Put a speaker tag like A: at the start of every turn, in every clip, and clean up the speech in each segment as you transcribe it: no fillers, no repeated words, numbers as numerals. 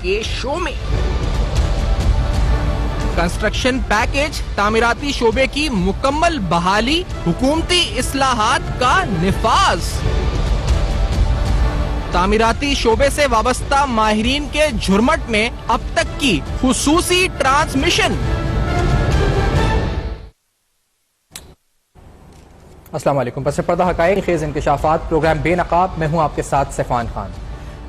A: के शो में। Construction package, तामीराती शोबे की मुकम्मल बहाली, हुकूमती इस्लाहात का निफाज, तामीराती शोबे से वाबस्ता माहिरीन के झुरमट में अब तक की खुसूसी ट्रांसमिशन।
B: अस्सलाम वालेकुम। पस पर्दा हक़ाइक़ खेज़ इंकशाफ़ात प्रोग्राम बेनकाब में हूँ आपके साथ सैफान खान।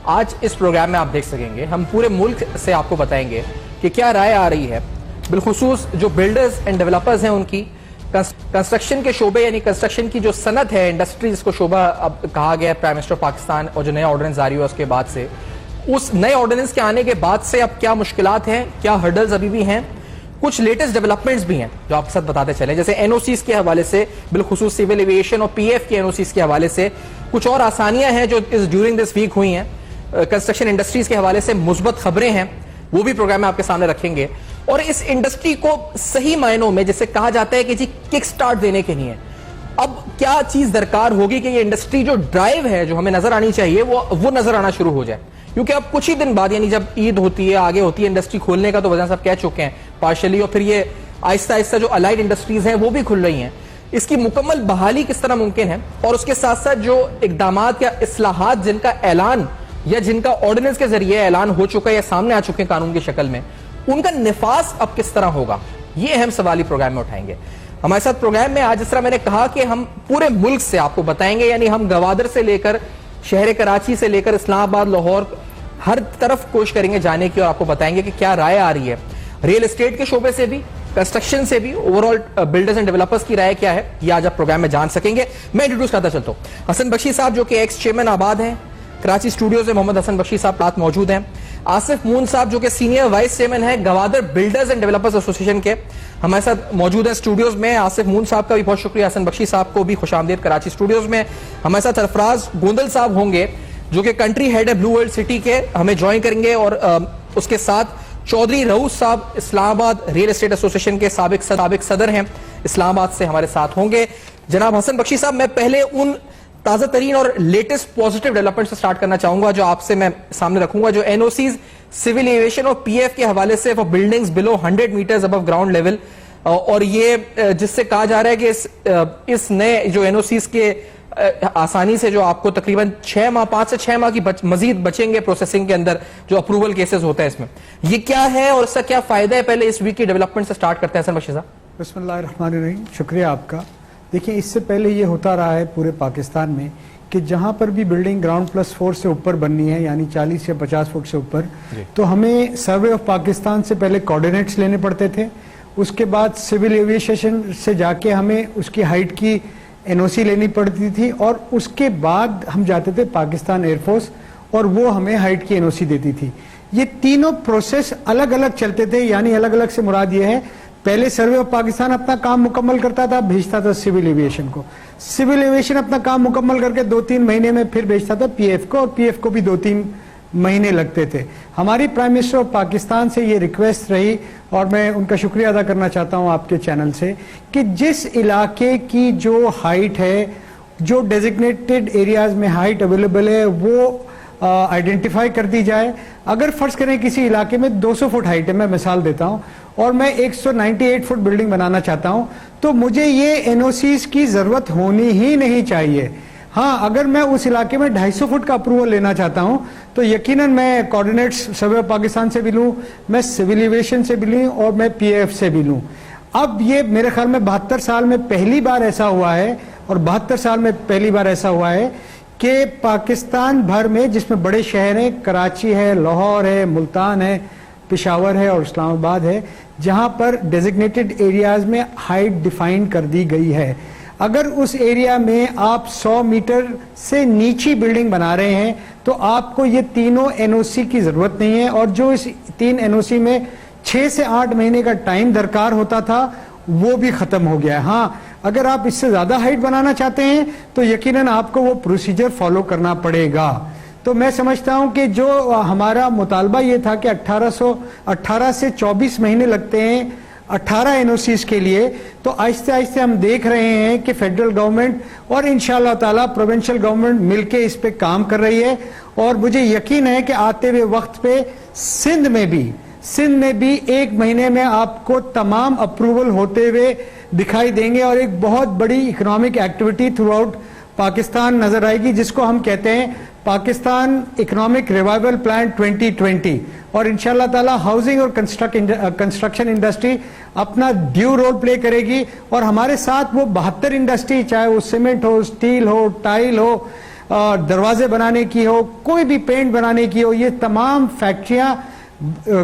B: आज इस प्रोग्राम में आप देख सकेंगे हम पूरे मुल्क से आपको बताएंगे कि क्या राय आ रही है बिलखुसूस जो बिल्डर्स एंड डेवलपर्स हैं उनकी कंस्ट्रक्शन के शोबे यानी कंस्ट्रक्शन की जो सनत है, इंडस्ट्री जिसको शोबा अब कहा गया है प्राइम मिनिस्टर पाकिस्तान और जो नया ऑर्डिनेंस जारी हुआ उसके बाद से, उस नए ऑर्डिनेंस के आने के बाद से अब क्या मुश्किलात हैं, क्या हर्डल्स अभी भी हैं, कुछ लेटेस्ट डेवलपमेंट्स भी हैं जो आपके साथ बताते चले। जैसे एनओसीज के हवाले से, बिलखुसूस सिविल एविएशन और पीएफ के एनओसीज के हवाले से कुछ और आसानियां हैं जो इस ड्यूरिंग दिस वीक हुई हैं। कंस्ट्रक्शन इंडस्ट्रीज के हवाले से मुस्बत खबरें हैं, वो भी प्रोग्राम में आपके सामने रखेंगे। और इस इंडस्ट्री को सही मायनों में जिसे कहा जाता है कि जी किक स्टार्ट देने के लिए अब क्या चीज दरकार होगी कि ये इंडस्ट्री जो ड्राइव है जो हमें नजर आनी चाहिए वो नजर आना शुरू हो जाए। क्योंकि अब कुछ ही दिन बाद यानी जब ईद होती है, आगे होती है इंडस्ट्री खोलने का, तो वजह सब कह चुके हैं पार्शली, और फिर ये आहिस्ता आहिस्ता जो अलाइड इंडस्ट्रीज हैं वो भी खुल रही हैं। इसकी मुकम्मल बहाली किस तरह मुमकिन है और उसके साथ साथ जो इकदामात या इस्लाहात जिनका ऐलान या जिनका ऑर्डिनेंस के जरिए ऐलान हो चुका है या सामने आ चुके हैं कानून की शक्ल में, उनका निफाज अब किस तरह होगा, ये अहम सवाल ही प्रोग्राम में उठाएंगे। हमारे साथ प्रोग्राम में आज, जिस तरह मैंने कहा कि हम पूरे मुल्क से आपको बताएंगे, यानी हम गवादर से लेकर शहर कराची से लेकर इस्लामाबाद, लाहौर, हर तरफ कोशिश करेंगे जाने की और आपको बताएंगे कि क्या राय आ रही है रियल एस्टेट के शोबे से भी, कंस्ट्रक्शन से भी, ओवरऑल बिल्डर्स एंड डेवलपर्स की राय क्या है, ये आज आप प्रोग्राम में जान सकेंगे। मैं इंट्रोड्यूस करता चलता हूं हसन बख्शी साहब जो कि एक्स चेयरमैन आबाद हैं कराची स्टूडियो से। मोहम्मद हसन बख्शी साहब साथ मौजूद हैं। आसिफ मून साहब जो कि सीनियर वाइस चेयरमैन है Gwadar builders and developers association के, हमारे साथ मौजूद हैं स्टूडियोज में। आसिफ मून साहब का भी बहुत शुक्रिया, हसन बख्शी साहब को भी खुशामदीद कराची स्टूडियोज में। हमारे साथ सरफराज गोंदल साहब होंगे जो कि कंट्री हेड है ब्लू वर्ल्ड सिटी के, हमें ज्वाइन करेंगे। और उसके साथ चौधरी रऊफ साहब इस्लामाबाद रियल एस्टेट एसोसिएशन के साबिक सदर हैं, इस्लामाबाद से हमारे साथ होंगे। जनाब हसन बख्शी साहब, मैं पहले उन ताजा तरीन और लेटेस्ट पॉजिटिव डेवलपमेंट से स्टार्ट करना चाहूंगा जो आपसे मैं सामने रखूंगा, जो एनओसीज सिविल एविएशन और पीएफ के हवाले से for buildings below 100 metres above ground level, और ये जिससे कहा जा रहा है कि इस नए जो एनओसीज के आसानी से जो आपको तकरीबन 6 माह 5 से 6 माह की मजीद बचेंगे प्रोसेसिंग के अंदर जो अप्रूवल केसेस होते हैं, इसमें ये क्या है और इसका क्या फायदा है, पहले इस वीक की डेवलपमेंट से स्टार्ट करते हैं हसन बख्शी साहब।
C: बिस्मिल्लाहिर्रहमानिर्रहीम, शुक्रिया आपका। देखिए, इससे पहले ये होता रहा है पूरे पाकिस्तान में कि जहाँ पर भी बिल्डिंग ग्राउंड +4 से ऊपर बननी है, यानी 40 या 50 फुट से ऊपर, तो हमें सर्वे ऑफ पाकिस्तान से पहले कोऑर्डिनेट्स लेने पड़ते थे। उसके बाद सिविल एविएशन से जाके हमें उसकी हाइट की एनओसी लेनी पड़ती थी, और उसके बाद हम जाते थे पाकिस्तान एयरफोर्स और वो हमें हाइट की एनओसी देती थी। ये तीनों प्रोसेस अलग अलग चलते थे, यानी अलग अलग से मुराद ये है, पहले सर्वे ऑफ पाकिस्तान अपना काम मुकम्मल करता था, भेजता था सिविल एविएशन को, सिविल एविएशन अपना काम मुकम्मल करके 2-3 महीने में फिर भेजता था पीएफ को, और पीएफ को भी 2-3 महीने लगते थे। हमारी प्राइम मिनिस्टर ऑफ पाकिस्तान से ये रिक्वेस्ट रही, और मैं उनका शुक्रिया अदा करना चाहता हूँ आपके चैनल से, कि जिस इलाके की जो हाइट है, जो डेजिग्नेटेड एरियाज में हाइट अवेलेबल है, वो आइडेंटिफाई कर दी जाए। अगर फर्ज करें किसी इलाके में 200 फुट हाइट है, मैं मिसाल देता हूँ, और मैं 198 फुट बिल्डिंग बनाना चाहता हूँ, तो मुझे ये एनओसीज की जरूरत होनी ही नहीं चाहिए। हाँ, अगर मैं उस इलाके में 250 फुट का अप्रूवल लेना चाहता हूं तो यकीनन मैं कोऑर्डिनेट्स सर्वे ऑफ पाकिस्तान से भी लूं, मैं सिविल एविएशन से भी लूं, और मैं पीएफ से भी लूं। अब ये मेरे ख्याल में 72 साल में पहली बार ऐसा हुआ है, और 72 साल में पहली बार ऐसा हुआ है कि पाकिस्तान भर में, जिसमें बड़े शहर हैं, कराची है, लाहौर है, मुल्तान है, पेशावर है और इस्लामाबाद है, जहां पर डेजिग्नेटेड एरियाज में हाइट डिफाइन कर दी गई है। अगर उस एरिया में आप 100 मीटर से नीचे बिल्डिंग बना रहे हैं तो आपको ये तीनों एनओसी की जरूरत नहीं है, और जो इस 3 एनओसी में 6 से 8 महीने का टाइम दरकार होता था वो भी खत्म हो गया है। हाँ, अगर आप इससे ज्यादा हाइट बनाना चाहते हैं तो यकीनन आपको वो प्रोसीजर फॉलो करना पड़ेगा। तो मैं समझता हूं कि जो हमारा मुतालबा ये था कि 18 से 24 महीने लगते हैं 18 एनओसीज के लिए। तो आहिस्ते आहिस्ते हम देख रहे हैं कि फेडरल गवर्नमेंट और इंशाअल्लाह ताला प्रोविंशियल गवर्नमेंट मिलके इस पे काम कर रही है। और मुझे यकीन है कि आते हुए वक्त पे सिंध में भी 1 महीने में आपको तमाम अप्रूवल होते हुए दिखाई देंगे और एक बहुत बड़ी economic activity through out Pakistan नजर आएगी, जिसको हम कहते हैं पाकिस्तान इकोनॉमिक रिवाइवल प्लान 2020। और इंशाल्लाह ताला हाउसिंग और कंस्ट्रक्शन इंडस्ट्री अपना ड्यू रोल प्ले करेगी और हमारे साथ वो 72 इंडस्ट्री, चाहे वो सीमेंट हो, स्टील हो, टाइल हो, दरवाजे बनाने की हो, कोई भी पेंट बनाने की हो, ये तमाम फैक्ट्रियां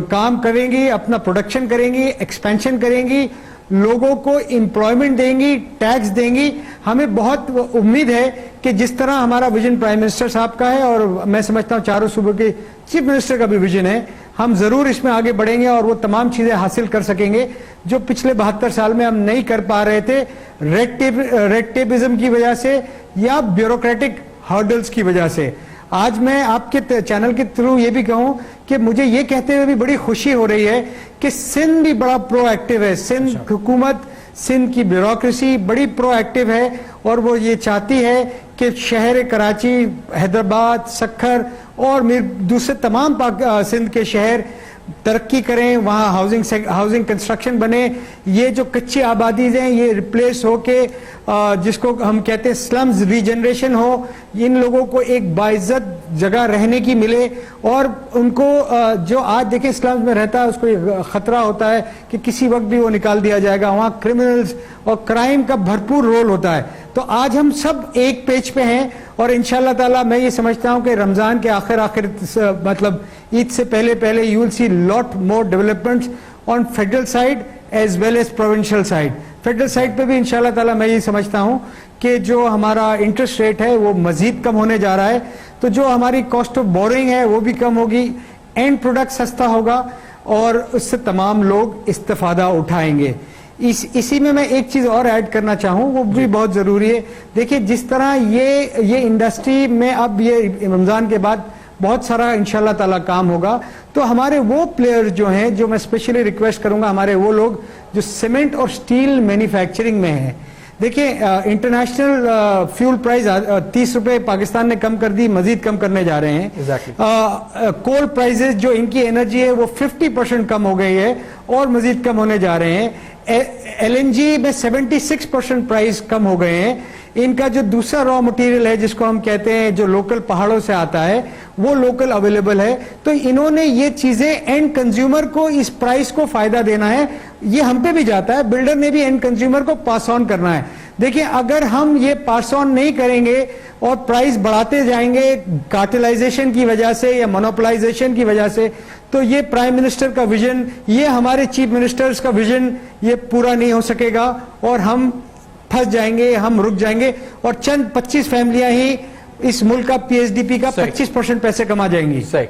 C: काम करेंगी, अपना प्रोडक्शन करेंगी, एक्सपेंशन करेंगी, लोगों को एम्प्लॉयमेंट देंगी, टैक्स देंगी। हमें बहुत उम्मीद है कि जिस तरह हमारा विजन प्राइम मिनिस्टर साहब का है और मैं समझता हूं चारों सूबों के चीफ मिनिस्टर का भी विजन है, हम जरूर इसमें आगे बढ़ेंगे और वो तमाम चीजें हासिल कर सकेंगे जो पिछले 72 साल में हम नहीं कर पा रहे थे, रेड टेपिज्म की वजह से या ब्यूरोक्रेटिक हर्डल्स की वजह से। आज मैं आपके चैनल के थ्रू ये भी कहूं कि मुझे ये कहते हुए भी बड़ी खुशी हो रही है कि सिंध भी बड़ा प्रोएक्टिव है। सिंध हुकूमत, सिंध की ब्यूरोक्रेसी बड़ी प्रोएक्टिव है और वो ये चाहती है कि शहर कराची, हैदराबाद, सक्खर और दूसरे तमाम सिंध के शहर तरक्की करें, वहाँ हाउसिंग कंस्ट्रक्शन बने, ये जो कच्ची आबादीज हैं ये रिप्लेस होके जिसको हम कहते हैं स्लम्स रीजनरेशन हो, इन लोगों को एक बाइज्जत जगह रहने की मिले और उनको जो आज देखें स्लम्स में रहता है उसको एक खतरा होता है कि किसी वक्त भी वो निकाल दिया जाएगा, वहाँ क्रिमिनल्स और क्राइम का भरपूर रोल होता है। तो आज हम सब एक पेज पे हैं और इंशाल्लाह ताला मैं ये समझता हूं कि रमजान के आखिर मतलब ईद से पहले you will see lot more developments on federal side as well as provincial side. Federal side पे भी इंशाल्लाह ताला मैं ये समझता हूं कि जो हमारा इंटरेस्ट रेट है वो मजीद कम होने जा रहा है, तो जो हमारी कॉस्ट ऑफ बोरिंग है वो भी कम होगी, एंड प्रोडक्ट सस्ता होगा और उससे तमाम लोग इस्तेफादा उठाएंगे। इसी में मैं एक चीज और ऐड करना चाहूं, वो भी बहुत जरूरी है। देखिए जिस तरह ये इंडस्ट्री में अब ये रमजान के बाद बहुत सारा इंशाल्लाह ताला काम होगा, तो हमारे वो प्लेयर जो हैं, जो मैं स्पेशली रिक्वेस्ट करूंगा, हमारे वो लोग जो सीमेंट और स्टील मैन्युफैक्चरिंग में हैं। देखिए इंटरनेशनल फ्यूल प्राइस 30 रुपए पाकिस्तान ने कम कर दी, मजीद कम करने जा रहे हैं। कोल प्राइसेस जो इनकी एनर्जी है वो 50% कम हो गई है और मजीद कम होने जा रहे हैं। LNG में 76% प्राइस कम हो गए हैं। इनका जो दूसरा रॉ मटेरियल है जिसको हम कहते हैं जो लोकल पहाड़ों से आता है वो लोकल अवेलेबल है। तो इन्होंने ये चीजें एंड कंज्यूमर को इस प्राइस को फायदा देना है, ये हम पे भी जाता है, बिल्डर ने भी एंड कंज्यूमर को पास ऑन करना है। देखिए अगर हम ये पास ऑन नहीं करेंगे और प्राइस बढ़ाते जाएंगे कार्टेलाइजेशन की वजह से या मोनोपोलाइजेशन की वजह से, तो ये प्राइम मिनिस्टर का विजन, ये हमारे चीफ मिनिस्टर्स का विजन ये पूरा नहीं हो सकेगा और हम फंस जाएंगे, हम रुक जाएंगे और चंद 25 फैमिलियां ही इस मुल्क का PSDP का 25% पैसे कमा जाएंगी।
B: सही,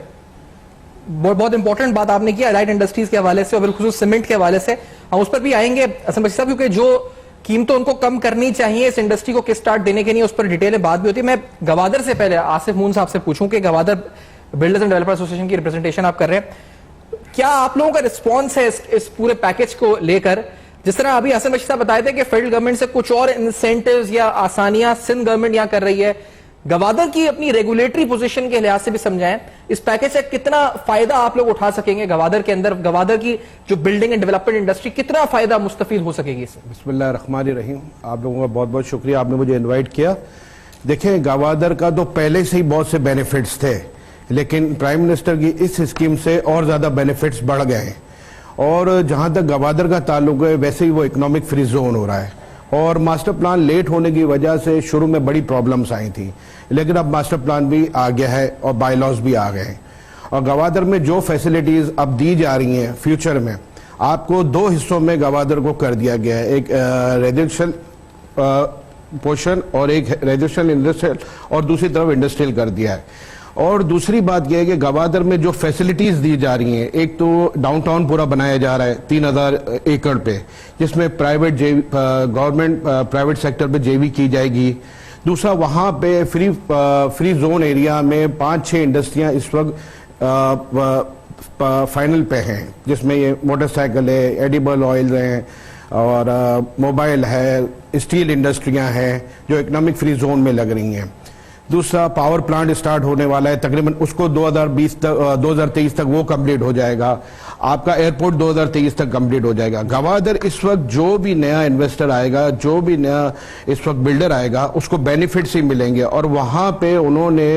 B: बहुत इंपॉर्टेंट बात आपने किया राइट इंडस्ट्रीज के हवाले से और बिल्कुल सीमेंट के हवाले से, हम उस पर भी आएंगे असम बख्शी साहब, क्योंकि जो कीमतें उनको कम करनी चाहिए इस इंडस्ट्री को किस स्टार्ट देने के लिए उस पर डिटेल में बात भी होती है। मैं गवादर से पहले आसिफ मून साहब से पूछूं कि Gwadar builders end developer association की रिप्रेजेंटेशन आप कर रहे हैं, क्या आप लोगों का रिस्पॉन्स है इस पूरे पैकेज को लेकर? जिस तरह अभी हसन बख्शी साहब बताए थे कि फेडरल गवर्नमेंट से कुछ और इंसेंटिव्स या आसानियां सिंध गवर्नमेंट यहां कर रही है, गवादर की अपनी रेगुलेटरी पोजीशन के लिहाज से भी समझाएं इस पैकेज से कितना फायदा आप लोग उठा सकेंगे गवादर के अंदर, गवादर की जो बिल्डिंग एंड डेवलपमेंट इंडस्ट्री कितना फायदा मुस्तफीद हो सकेगी इससे?
D: बिस्मिल्लाह रहमान रहीम, आप लोगों का बहुत बहुत शुक्रिया, आपने मुझे इन्वाइट किया। देखें गवादर का तो पहले से ही बहुत से बेनिफिट्स थे, लेकिन प्राइम मिनिस्टर की इस स्कीम से और ज्यादा बेनिफिट्स बढ़ गए हैं और जहां तक गवादर का ताल्लुक है वैसे ही वो इकोनॉमिक फ्री जोन हो रहा है और मास्टर प्लान लेट होने की वजह से शुरू में बड़ी प्रॉब्लम्स आई थी, लेकिन अब मास्टर प्लान भी आ गया है और बायलॉज भी आ गए हैं और गवादर में जो फैसिलिटीज अब दी जा रही हैं फ्यूचर में, आपको 2 हिस्सों में गवादर को कर दिया गया है, एक रेजिडेंशियल पोर्शन और एक रेजिडेंशियल इंडस्ट्रियल और दूसरी तरफ इंडस्ट्रियल कर दिया है। और दूसरी बात यह है कि गवादर में जो फैसिलिटीज दी जा रही हैं, एक तो डाउनटाउन पूरा बनाया जा रहा है 3000 एकड़ पे, जिसमें प्राइवेट गवर्नमेंट प्राइवेट सेक्टर पे JV की जाएगी। दूसरा वहां पे फ्री जोन एरिया में 5-6 इंडस्ट्रियां इस वक्त फाइनल पे हैं, जिसमें ये मोटरसाइकिल है, एडिबल ऑयल हैं और मोबाइल है, स्टील इंडस्ट्रियां हैं जो इकोनॉमिक फ्री जोन में लग रही हैं। दूसरा पावर प्लांट स्टार्ट होने वाला है, तकरीबन उसको 2023 तक वो कंप्लीट हो जाएगा। आपका एयरपोर्ट 2023 तक कंप्लीट हो जाएगा। गवादर इस वक्त जो भी नया इन्वेस्टर आएगा, जो भी नया इस वक्त बिल्डर आएगा, उसको बेनिफिट्स ही मिलेंगे। और वहां पे उन्होंने,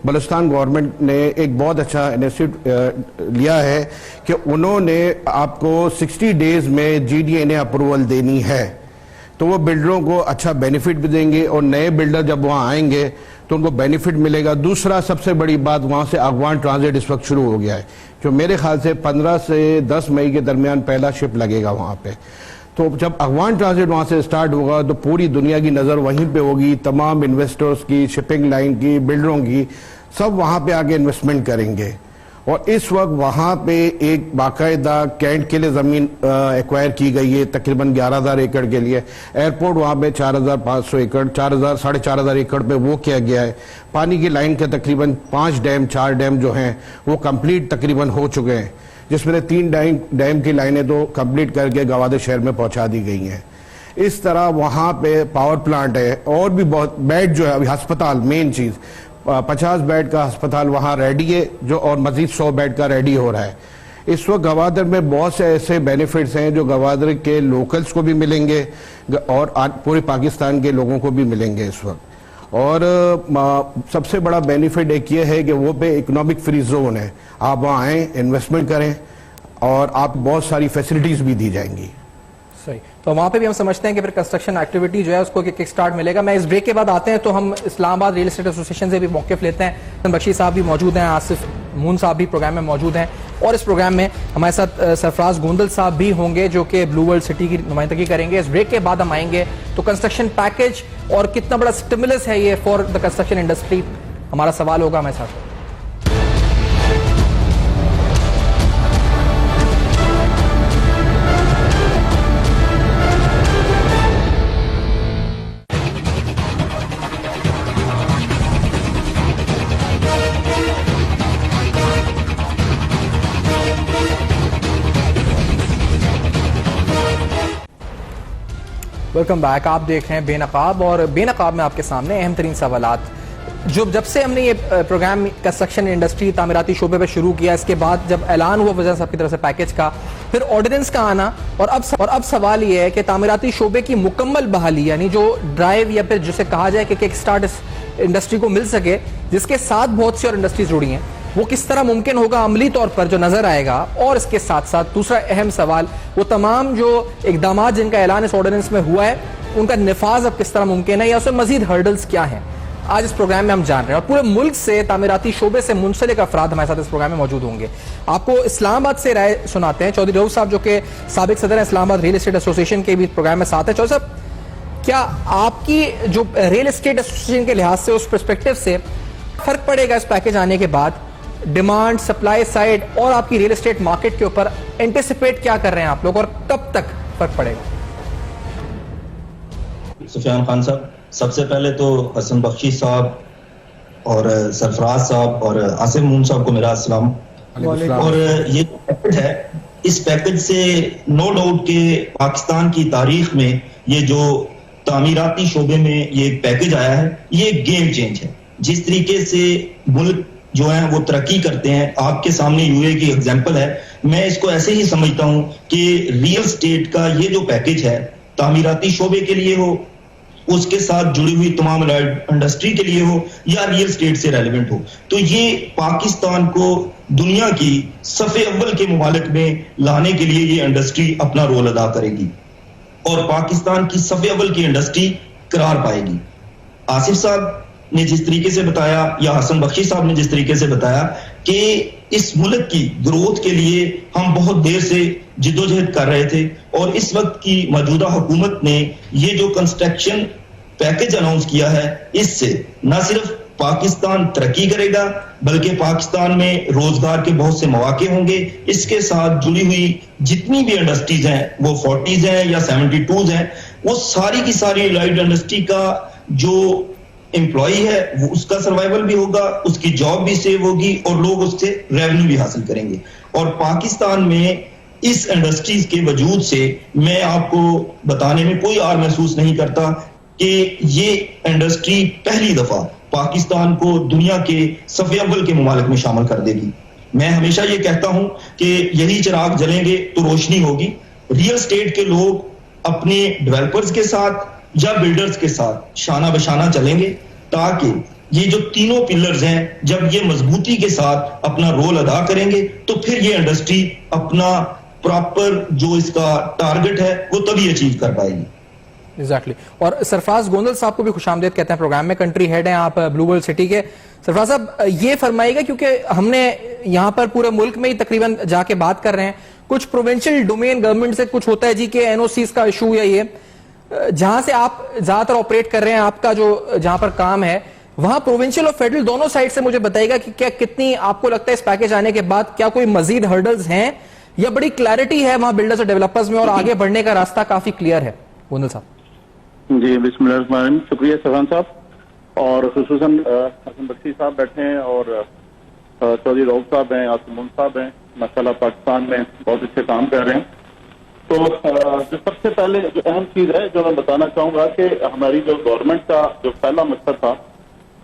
D: बलूचिस्तान गवर्नमेंट ने एक बहुत अच्छा इनिशिएटिव लिया है कि उन्होंने आपको 60 डेज में GDNA अप्रूवल देनी है, तो वो बिल्डरों को अच्छा बेनिफिट भी देंगे और नए बिल्डर जब वहां आएंगे तो उनको बेनिफिट मिलेगा। दूसरा सबसे बड़ी बात, वहां से अफगान ट्रांजिट इस वक्त शुरू हो गया है, जो मेरे ख्याल से 15 से 10 मई के दरमियान पहला शिप लगेगा वहां पे। तो जब अफगान ट्रांजिट वहां से स्टार्ट होगा तो पूरी दुनिया की नज़र वहीं पे होगी, तमाम इन्वेस्टर्स की, शिपिंग लाइन की, बिल्डरों की, सब वहां पे आके इन्वेस्टमेंट करेंगे। और इस वक्त वहां पे एक बाकायदा कैंट के लिए ज़मीन एक्वायर की गई है, तकरीबन 11,000 एकड़ के लिए। एयरपोर्ट वहां पे 4,500 एकड़, 4,500 एकड़ पे वो किया गया है। पानी की लाइन के तकरीबन 4 डैम जो हैं वो कंप्लीट तकरीबन हो चुके हैं, जिसमें 3 डैम की लाइनें तो कंप्लीट करके गवादर शहर में पहुंचा दी गई हैं। इस तरह वहां पे पावर प्लांट है और भी बहुत बेड जो है, अभी अस्पताल मेन चीज़, 50 बेड का अस्पताल वहां रेडी है जो, और मजीद 100 बेड का रेडी हो रहा है। इस वक्त गवादर में बहुत से ऐसे बेनिफिट्स हैं जो गवादर के लोकल्स को भी मिलेंगे और पूरे पाकिस्तान के लोगों को भी मिलेंगे इस वक्त। और सबसे बड़ा बेनिफिट एक ये है कि वो पे इकोनॉमिक फ्री जोन है, आप वहाँ आएँ, इन्वेस्टमेंट करें और आप बहुत सारी फैसिलिटीज़ भी दी जाएंगी।
B: सही, तो वहां पे भी हम समझते हैं कि फिर कंस्ट्रक्शन एक्टिविटी जो है उसको किक स्टार्ट मिलेगा। मैं इस ब्रेक के बाद आते हैं तो हम इस्लामाबाद रियल एस्टेट एसोसिएशन से भी मौक़िफ़ लेते हैं। हसन बख्शी साहब भी मौजूद हैं, आसिफ मून साहब भी प्रोग्राम में मौजूद हैं, और इस प्रोग्राम में हमारे साथ सरफराज गोंदल साहब भी होंगे जो कि ब्लू वर्ल्ड सिटी की नुमाइंदगी करेंगे। इस ब्रेक के बाद हम आएंगे तो कंस्ट्रक्शन पैकेज और कितना बड़ा स्टिमुलस है ये फॉर द कंस्ट्रक्शन इंडस्ट्री, हमारा सवाल होगा हमारे साथ। Welcome back. आप देख रहे हैं बेनकाब, और बेनकाब में आपके सामने अहम तरीन सवालात। जब से हमने ये प्रोग्राम कंस्ट्रक्शन इंडस्ट्री तामीराती शोबे पे शुरू किया, इसके बाद जब ऐलान हुआ वज़ीर साहब की तरफ से पैकेज का, फिर ऑर्डिनेंस का आना, और अब सवाल ये है कि तामीराती शोबे की मुकम्मल बहाली, यानी जो ड्राइव या फिर जिसे कहा जाए कि किक स्टार्ट इस इंडस्ट्री को मिल सके, जिसके साथ बहुत सी और इंडस्ट्रीज जुड़ी हैं, वो किस तरह मुमकिन होगा अमली तौर पर जो नजर आएगा। और इसके साथ साथ दूसरा अहम सवाल, वो तमाम जो इकदाम जिनका ऐलान इस ऑर्डिनेंस में हुआ है, उनका निफाज अब किस तरह मुमकिन है, या उसमें मजीद हर्डल्स क्या हैं, आज इस प्रोग्राम में हम जान रहे हैं। और पूरे मुल्क से तामीराती शोबे से मुंसलिक अफराद हमारे साथ इस प्रोग्राम में मौजूद होंगे। आपको इस्लामाबाद से राय सुनाते हैं। चौधरी रऊफ साहब जो कि साबिक सदर है इस्लामाबाद रियल एस्टेट एसोसिएशन के भी प्रोग्राम में साथ है। चौधरी साहब, क्या आपकी जो रियल एस्टेट एसोसिएशन के लिहाज से, उस पर्सपेक्टिव से फर्क पड़ेगा इस पैकेज आने के बाद, डिमांड सप्लाई साइड और आपकी रियल एस्टेट मार्केट के ऊपर एंटिसिपेट क्या कर रहे हैं आप लोग, और कब तक फर्क पड़ेगा?
E: सुफियान खान साहब, सबसे पहले तो हसन बख्शी साहब और सरफराज साहब और आसिफ मून साहब को मेरा अस्सलाम। और ये पैकेज है, इस पैकेज से नो डाउट के पाकिस्तान की तारीख में ये जो तामीराती शोबे में ये पैकेज आया है, ये गेम चेंज है। जिस तरीके से मुल्क जो है वो तरक्की करते हैं, आपके सामने यूए की एग्जांपल है, मैं इसको ऐसे ही समझता हूं कि रियल स्टेट का ये जो पैकेज है, तामीराती शोबे के लिए हो, उसके साथ जुड़ी हुई तमाम इंडस्ट्री के लिए हो, या रियल स्टेट से रेलेवेंट हो, तो ये पाकिस्तान को दुनिया की सफ़े अव्वल के मुमालिक में लाने के लिए ये इंडस्ट्री अपना रोल अदा करेगी और पाकिस्तान की सफ़े अव्वल की इंडस्ट्री करार पाएगी। आसिफ साहब ने जिस तरीके से बताया, या हसन बख्शी साहब ने जिस तरीके से बताया कि इस मुल्क की ग्रोथ के लिए हम बहुत देर से जिद्दोजहद कर रहे थे, और इस वक्त की मौजूदा हुकूमत ने ये जो कंस्ट्रक्शन पैकेज अनाउंस किया है, इससे न सिर्फ पाकिस्तान तरक्की करेगा बल्कि पाकिस्तान में रोजगार के बहुत से मौके होंगे। इसके साथ जुड़ी हुई जितनी भी इंडस्ट्रीज हैं, वो 40s हैं या 72s हैं, वो सारी की सारी लाइट इंडस्ट्री का जो एम्प्लॉय है वो उसका सर्वाइवल भी होगा, उसकी जॉब भी सेव होगी और लोग उससे रेवेन्यू भी हासिल करेंगे। और पाकिस्तान में इस इंडस्ट्रीज के वजूद से मैं आपको बताने में कोई आर महसूस नहीं करता कि ये इंडस्ट्री पहली दफा पाकिस्तान को दुनिया के सफ़े अव्वल के मुमालिक में शामिल कर देगी। मैं हमेशा ये कहता हूं कि यही चिराग जलेंगे तो रोशनी होगी। रियल एस्टेट के लोग अपने डेवलपर्स के साथ या बिल्डर्स के साथ शाना बशाना चलेंगे, ताकि ये जो तीनों पिलर्स हैं जब ये मजबूती के साथ अपना रोल अदा करेंगे तो फिर ये इंडस्ट्री अपना प्रॉपर जो इसका टारगेट है वो तभी अचीव कर पाएगी।
B: एग्जैक्टली और सरफराज गोंदल साहब को भी खुशामदीद कहते हैं प्रोग्राम में, कंट्री हेड हैं आप ब्लू वर्ल्ड सिटी के। सरफराज साहब ये फरमाइएगा, क्योंकि हमने यहाँ पर पूरे मुल्क में ही तकरीबन जाके बात कर रहे हैं, कुछ प्रोविंशियल डोमेन गवर्नमेंट से कुछ होता है जी के एनओसीज का इशू या ये, जहां से आप ज्यादातर ऑपरेट कर रहे हैं, आपका जो जहां पर काम है वहां प्रोविंशियल और फेडरल दोनों साइड से मुझे बताइएगा कि क्या कितनी आपको लगता है इस पैकेज आने के बाद क्या कोई मजीद हर्डल्स हैं या बड़ी क्लैरिटी है वहां बिल्डर्स और डेवलपर्स में और आगे बढ़ने का रास्ता काफी क्लियर है? गोंदल साहब
F: जी बिस्मिल्लाह, शुक्रिया सफान साहब, और खुसूसन हसन बख्शी साहब बैठे हैं और चौधरी रऊफ साहब हैं, आसिम साहब हैं, माशाल्लाह पाकिस्तान में बहुत अच्छे काम कर रहे हैं। तो जो सबसे पहले जो अहम चीज है जो मैं बताना चाहूंगा कि हमारी जो गवर्नमेंट का जो पहला मकसद था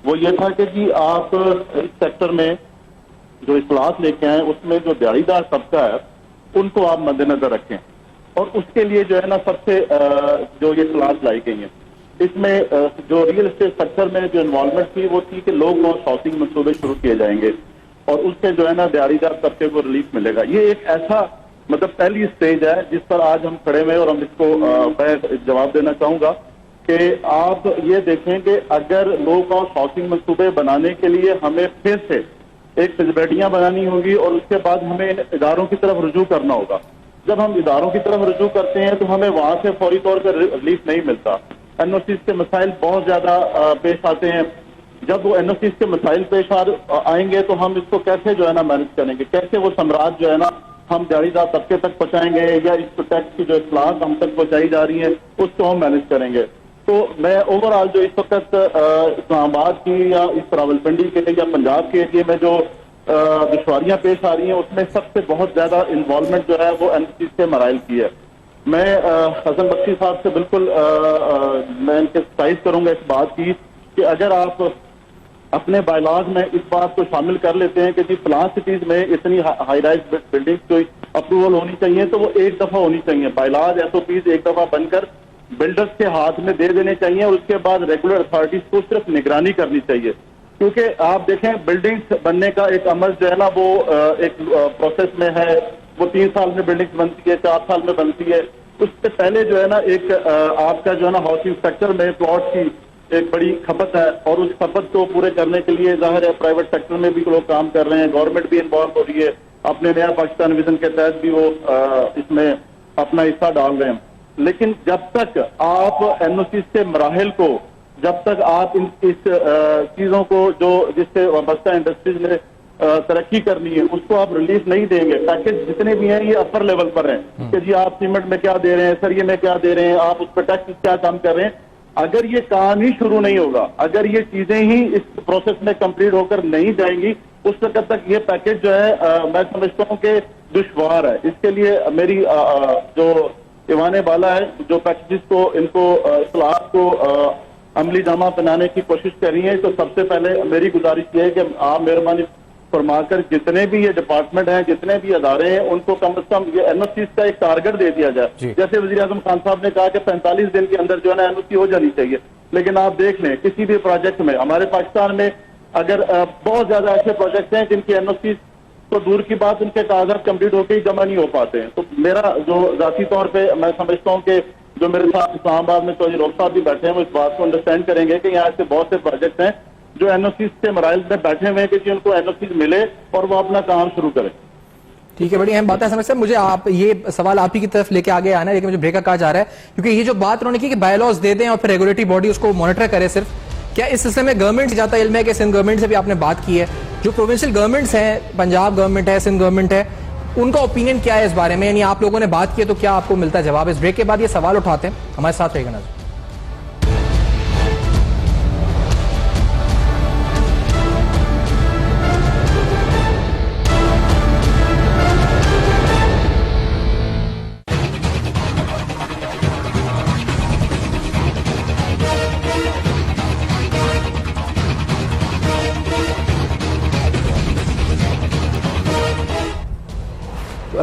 F: वो ये था कि जी आप इस सेक्टर में जो इस्लाहत लेके आए उसमें जो दिहाड़ीदार तबका है उनको आप मद्देनजर रखें, और उसके लिए जो है ना सबसे जो ये इस्लाहत लाई गई है इसमें जो रियल एस्टेट सेक्टर में जो इन्वॉल्वमेंट थी वो थी कि लोग वो हाउसिंग मंसूबे शुरू किए जाएंगे और उससे जो है ना दिहाड़ीदार तबके को रिलीफ मिलेगा। ये एक ऐसा मतलब पहली स्टेज है जिस पर आज हम खड़े हुए और हम इसको मैं जवाब देना चाहूंगा कि आप ये देखें कि अगर लो कॉस्ट हाउसिंग मंसूबे बनाने के लिए हमें फिर से एक फिजिबिलिटियां बनानी होगी और उसके बाद हमें इन इदारों की तरफ रुजू करना होगा। जब हम इदारों की तरफ रुजू करते हैं तो हमें वहां से फौरी तौर पर रिलीफ नहीं मिलता, एनओसीज के मसाइल बहुत ज्यादा पेश आते हैं। जब वो एनओसीज के मसाइल पेश आएंगे तो हम इसको कैसे जो है ना मैनेज करेंगे, कैसे वो साम्राज्य जो है ना हम दिहाड़ीदार तबके तक पहुंचाएंगे या इस टैक्स की जो इस्लाहत हम तक पहुंचाई जा रही है उसको हम मैनेज करेंगे। तो मैं ओवरऑल जो इस वक्त इस्लामाबाद की या इस रावलपिंडी के या पंजाब के एरिए में जो दुश्वारियां पेश आ रही हैं उसमें सबसे बहुत ज्यादा इन्वॉल्वमेंट जो है वो एनओसीज के मराइल की है। मैं हसन बख्शी साहब से बिल्कुल मैं इनके साइज करूंगा इस बात की कि अगर आप अपने बायलॉज में इस बात को शामिल कर लेते हैं कि जी प्लान सिटीज में इतनी हाई राइज बिल्डिंग जो अप्रूवल होनी चाहिए तो वो एक दफा होनी चाहिए, बायलॉज एसओपीज एक दफा बनकर बिल्डर्स के हाथ में दे देने चाहिए और उसके बाद रेगुलर अथॉरिटीज को सिर्फ निगरानी करनी चाहिए। क्योंकि आप देखें बिल्डिंग्स बनने का एक अमल जो है ना वो एक प्रोसेस में है, वो 3 साल में बिल्डिंग्स बनती है, 4 साल में बनती है। उससे पहले जो है ना एक आपका जो है ना हाउसिंग सेक्टर में प्लॉट की एक बड़ी खपत है और उस खपत को पूरे करने के लिए जाहिर है प्राइवेट सेक्टर में भी लोग काम कर रहे हैं, गवर्नमेंट भी इन्वॉल्व हो रही है, अपने नया पाकिस्तान विजन के तहत भी वो इसमें अपना हिस्सा डाल रहे हैं। लेकिन जब तक आप एनओसी से मराहल को, जब तक आप इस चीजों को जो जिससे वाबस्ता इंडस्ट्रीज ने तरक्की करनी है उसको आप रिलीफ नहीं देंगे, पैकेज जितने भी हैं ये अपर लेवल पर हैं कि जी आप सीमेंट में क्या दे रहे हैं, सरिये में क्या दे रहे हैं, आप उस पर टैक्स क्या काम कर रहे हैं। अगर ये काम ही शुरू नहीं होगा, अगर ये चीजें ही इस प्रोसेस में कंप्लीट होकर नहीं जाएंगी उस वक्त तक ये पैकेज जो है मैं समझता हूँ कि दुश्वार है। इसके लिए मेरी जो ईवान बाला है जो पैकेजेस को इनको इस्लाहत को अमली जामा बनाने की कोशिश कर रही है, तो सबसे पहले मेरी गुजारिश ये है कि आप मेहरबानी फरमाकर जितने भी ये डिपार्टमेंट हैं, जितने भी अदारे हैं, उनको कम से कम ये एनओसी का एक टारगेट दे दिया जाए। जैसे वजीर आजम खान साहब ने कहा कि 45 दिन के अंदर जो है ना एनओसी हो जानी चाहिए, लेकिन आप देख लें किसी भी प्रोजेक्ट में हमारे पाकिस्तान में अगर बहुत ज्यादा ऐसे प्रोजेक्ट हैं जिनकी एनओसी तो दूर की बात उनके कागजात कंप्लीट होकर ही जमा नहीं हो पाते हैं। तो मेरा जो जाती तौर पर मैं समझता हूँ कि जो मेरे साथ इस्लामाबाद में चौधरी रऊफ साहब भी बैठे हैं वो इस बात को अंडरस्टैंड करेंगे कि यहाँ से बहुत से प्रोजेक्ट हैं जो एनओसी से मराइल में बैठे हुए हैं कि उनको एनओसी मिले और वो अपना काम शुरू करें।
B: ठीक है, बड़ी अहम बात है समझ मुझे आप ये सवाल आप ही की तरफ लेके आगे आना है, लेकिन मुझे ब्रेक का कहा जा रहा है क्योंकि ये जो बात उन्होंने की कि बायलॉज दे दें और फिर रेगुलेटरी बॉडी उसको मॉनिटर करे, सिर्फ क्या इस सिलसिले में गवर्नमेंट से जाता इल्म है कि सिंध गवर्नमेंट से भी आपने बात की है, जो प्रोविंशियल गवर्नमेंट्स हैं, पंजाब गवर्नमेंट है, सिंध गवर्नमेंट है, उनका ओपिनियन क्या है इस बारे में? यानी आप लोगों ने बात की है तो क्या आपको मिलता है जवाब? इस ब्रेक के बाद ये सवाल उठाते हैं, हमारे साथ रहेगा ना।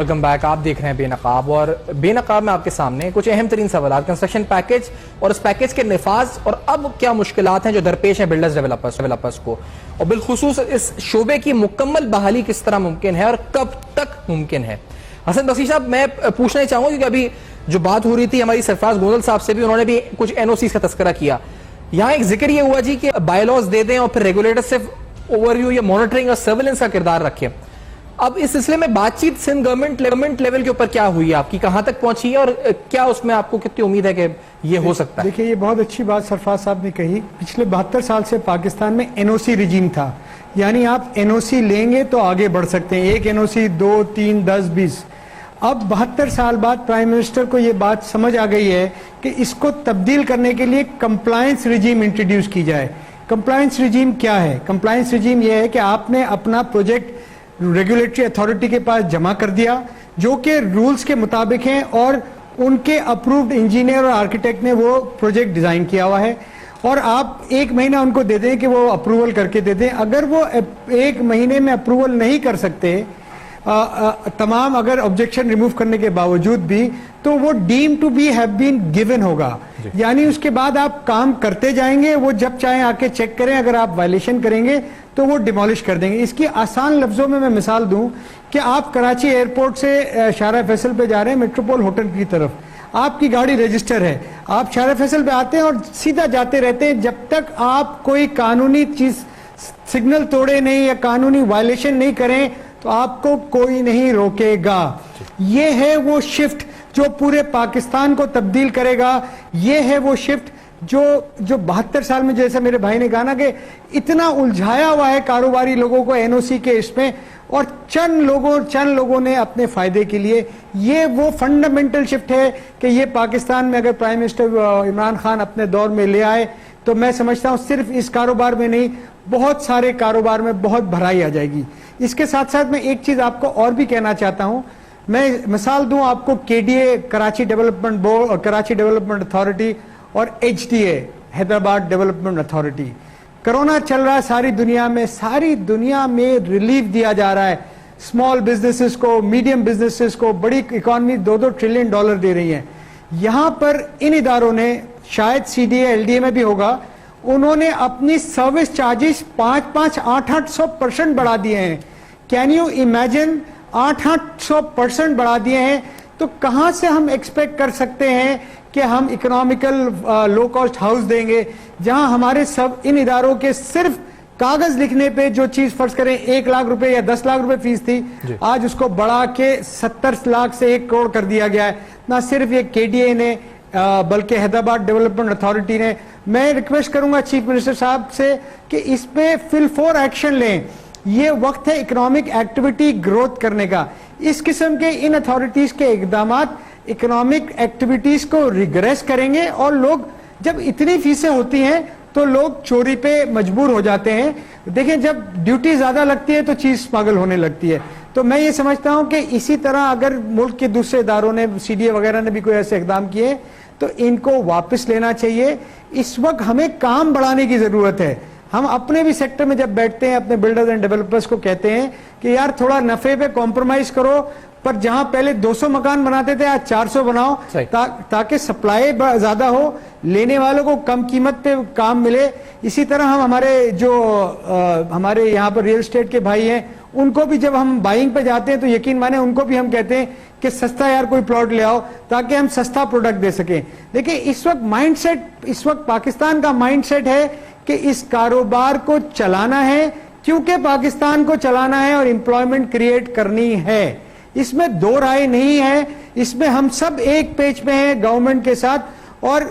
B: Welcome back. आप देख रहे हैं बेनकाब, और बेनकाब में आपके सामने कुछ अहम तरीन सवाल, कंस्ट्रक्शन पैकेज और उस पैकेज के निफाज और अब क्या मुश्किलात हैं जो दरपेश हैं बिल्डर्स डेवलपर्स को, और बिलखुसूस इस शोबे की मुकम्मल बहाली किस तरह मुमकिन है और कब तक मुमकिन है। हसन बख्शी साहब, मैं पूछना चाहूंगा क्योंकि अभी जो बात हो रही थी हमारी सरफराज गोंदल साहब से भी, उन्होंने भी कुछ एनओसी का तस्करा किया। यहाँ एक जिक्र ये हुआ जी कि बायलॉज दे दें और फिर रेगुलेटर सिर्फ ओवरव्यू या मॉनिटरिंग और सर्वेलेंस का किरदार रखें। अब इस सिलसिले में बातचीत सिंध गवर्नमेंट लेवल के ऊपर क्या हुई है, आपकी कहां तक पहुंची है और क्या उसमें आपको कितनी उम्मीद है कि ये हो सकता है?
C: देखिए, ये बहुत अच्छी बात सरफराज साहब ने कही। पिछले 72 साल से पाकिस्तान में एनओसी रिजीम था, यानी आप एनओसी लेंगे तो आगे बढ़ सकते हैं, एक एनओसी 2, 3, 10, 20। अब 72 साल बाद प्राइम मिनिस्टर को ये बात समझ आ गई है कि इसको तब्दील करने के लिए कंप्लायंस रिजीम इंट्रोड्यूस की जाए। कंप्लायंस रिजीम क्या है? कंप्लायंस रिजीम ये है कि आपने अपना प्रोजेक्ट रेगुलेटरी अथॉरिटी के पास जमा कर दिया जो कि रूल्स के मुताबिक हैं और उनके अप्रूव्ड इंजीनियर और आर्किटेक्ट ने वो प्रोजेक्ट डिजाइन किया हुआ है, और आप 1 महीना उनको दे दें कि वो अप्रूवल करके दे दें। अगर वो 1 महीने में अप्रूवल नहीं कर सकते, तमाम अगर ऑब्जेक्शन रिमूव करने के बावजूद भी, तो वो deem to be have been given होगा, यानी उसके बाद आप काम करते जाएंगे, वो जब चाहे आके चेक करें, अगर आप वायलेशन करेंगे तो वो डिमोलिश कर देंगे। इसकी आसान लफ्जों में मैं मिसाल दूं कि आप कराची एयरपोर्ट से शारा फैसल पे जा रहे हैं मेट्रोपोल होटल की तरफ, आपकी गाड़ी रजिस्टर है, आप शारा फैसल पे आते हैं और सीधा जाते रहते हैं, जब तक आप कोई कानूनी चीज सिग्नल तोड़े नहीं या कानूनी वायलेशन नहीं करें तो आपको कोई नहीं रोकेगा। ये है वो शिफ्ट जो पूरे पाकिस्तान को तब्दील करेगा। ये है वो शिफ्ट जो 72 साल में, जैसे मेरे भाई ने कहा ना, कि इतना उलझाया हुआ है कारोबारी लोगों को एनओसी के इसमें, और चंद लोगों ने अपने फायदे के लिए, ये वो फंडामेंटल शिफ्ट है कि ये पाकिस्तान में अगर प्राइम मिनिस्टर इमरान खान अपने दौर में ले आए तो मैं समझता हूं सिर्फ इस कारोबार में नहीं, बहुत सारे कारोबार में बहुत भराई आ जाएगी। इसके साथ साथ मैं एक चीज आपको और भी कहना चाहता हूं। मैं मिसाल दूं आपको, केडीए कराची डेवलपमेंट बोर्ड और कराची डेवलपमेंट अथॉरिटी और एचडीए हैदराबाद डेवलपमेंट अथॉरिटी, कोरोना चल रहा है सारी दुनिया में रिलीफ दिया जा रहा है स्मॉल बिजनेसेस को, मीडियम बिजनेसेस को, बड़ी इकोनॉमी $2-2 ट्रिलियन दे रही है। यहां पर इन इदारों ने, शायद सीडीए एलडीए में भी होगा, उन्होंने अपनी सर्विस चार्जेस 5-5, 800% बढ़ा दिए हैं। Can you imagine? 800% बढ़ा दिए हैं। तो कहां से हम एक्सपेक्ट कर सकते हैं कि हम इकोनॉमिकल लो कॉस्ट हाउस देंगे जहां हमारे सब इन इदारों के सिर्फ कागज लिखने पे जो चीज फर्ज करें 1 लाख रुपए या 10 लाख रुपए फीस थी, आज उसको बढ़ा के 70 लाख से 1 करोड़ कर दिया गया है। ना सिर्फ ये केडीए ने बल्कि हैदराबाद डेवलपमेंट अथॉरिटी ने। मैं रिक्वेस्ट करूंगा चीफ मिनिस्टर साहब से कि इस पे फिल फॉर एक्शन लें। ये वक्त है इकोनॉमिक एक्टिविटी ग्रोथ करने का। इस किस्म के इन अथॉरिटीज के इकदामात इकोनॉमिक एक्टिविटीज को रिग्रेस करेंगे, और लोग, जब इतनी फीसें होती हैं तो लोग चोरी पे मजबूर हो जाते हैं। देखें, जब ड्यूटी ज्यादा लगती है तो चीज स्मगल होने लगती है। तो मैं ये समझता हूं कि इसी तरह अगर मुल्क के दूसरे इदारों ने, सीडीए वगैरह ने भी कोई ऐसे इकदाम किए तो इनको वापस लेना चाहिए। इस वक्त हमें काम बढ़ाने की जरूरत है। हम अपने भी सेक्टर में जब बैठते हैं, अपने बिल्डर्स एंड डेवलपर्स को कहते हैं कि यार थोड़ा नफे पे कॉम्प्रोमाइज करो, पर जहां पहले 200 मकान बनाते थे आज 400 बनाओ, ताकि सप्लाई ज्यादा हो, लेने वालों को कम कीमत पे काम मिले। इसी तरह हम हमारे यहाँ पर रियल एस्टेट के भाई हैं, उनको भी जब हम बाइंग पे जाते हैं तो यकीन माने उनको भी हम कहते हैं कि सस्ता यार कोई प्लॉट ले आओ ताकि हम सस्ता प्रोडक्ट दे सकें। देखिए, इस वक्त पाकिस्तान का माइंडसेट है कि इस कारोबार को चलाना है, क्योंकि पाकिस्तान को चलाना है और एम्प्लॉयमेंट क्रिएट करनी है। इसमें दो राय नहीं है, इसमें हम सब एक पेज पे हैं गवर्नमेंट के साथ, और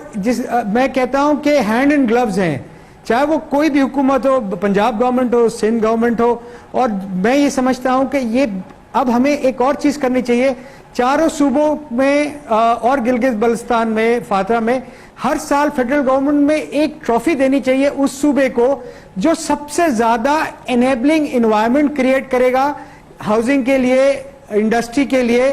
C: मैं कहता हूं कि हैंड इन ग्लव्स हैं, चाहे वो कोई भी हुकूमत हो, पंजाब गवर्नमेंट हो, सिंध गवर्नमेंट हो। और मैं ये समझता हूं कि ये अब हमें एक और चीज करनी चाहिए। चारों सूबों में और गिलगित बल्तिस्तान में, फातरा में, हर साल फेडरल गवर्नमेंट में एक ट्रॉफी देनी चाहिए उस सूबे को जो सबसे ज्यादा एनेबलिंग एनवायरनमेंट क्रिएट करेगा हाउसिंग के लिए, इंडस्ट्री के लिए,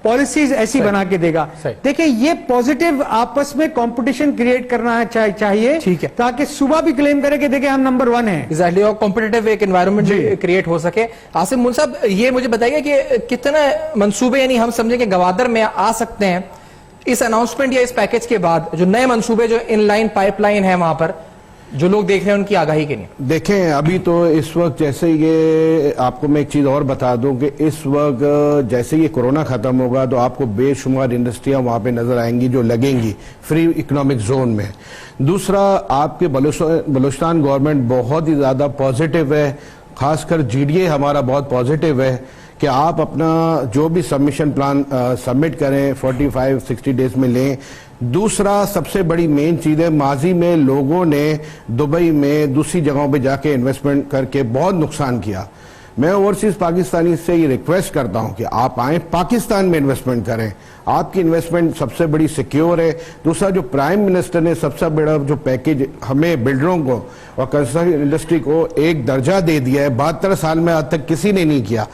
C: पॉलिसीज ऐसी बना के देगा। देखिए ये पॉजिटिव आपस में कंपटीशन क्रिएट करना है चाहिए,
B: ठीक है,
C: ताकि सुबह भी क्लेम करे कि देखिए हम नंबर 1 है।
B: एग्जैक्टली, और कॉम्पिटिटिव एक एनवायरनमेंट क्रिएट हो सके। आसिम मुन साहब, ये मुझे बताइए कि कितने मंसूबे यानी हम समझे कि गवादर में आ सकते हैं इस अनाउंसमेंट या इस पैकेज के बाद, जो नए मंसूबे जो इनलाइन पाइपलाइन है वहां पर जो लोग देख रहे हैं उनकी आगाही के लिए?
D: देखें, अभी तो इस वक्त जैसे ये आपको मैं एक चीज और बता दूं कि इस वक्त जैसे ये कोरोना खत्म होगा तो आपको बेशुमार इंडस्ट्रियां वहां पे नजर आएंगी जो लगेंगी फ्री इकोनॉमिक जोन में। दूसरा, आपके बलूचिस्तान गवर्नमेंट बहुत ही ज्यादा पॉजिटिव है, खासकर जीडीए हमारा बहुत पॉजिटिव है कि आप अपना जो भी सबमिशन प्लान सबमिट करें 45-60 डेज में लें। दूसरा, सबसे बड़ी मेन चीज है, माजी में लोगों ने दुबई में दूसरी जगहों पे जाके इन्वेस्टमेंट करके बहुत नुकसान किया। मैं ओवरसीज पाकिस्तानी से ये रिक्वेस्ट करता हूं कि आप आए, पाकिस्तान में इन्वेस्टमेंट करें, आपकी इन्वेस्टमेंट सबसे बड़ी सिक्योर है। दूसरा, जो प्राइम मिनिस्टर ने सबसे बड़ा जो पैकेज हमें बिल्डरों को और कंस्ट्रक्शन इंडस्ट्री को एक दर्जा दे दिया है, 72 साल में आज तक किसी ने नहीं किया,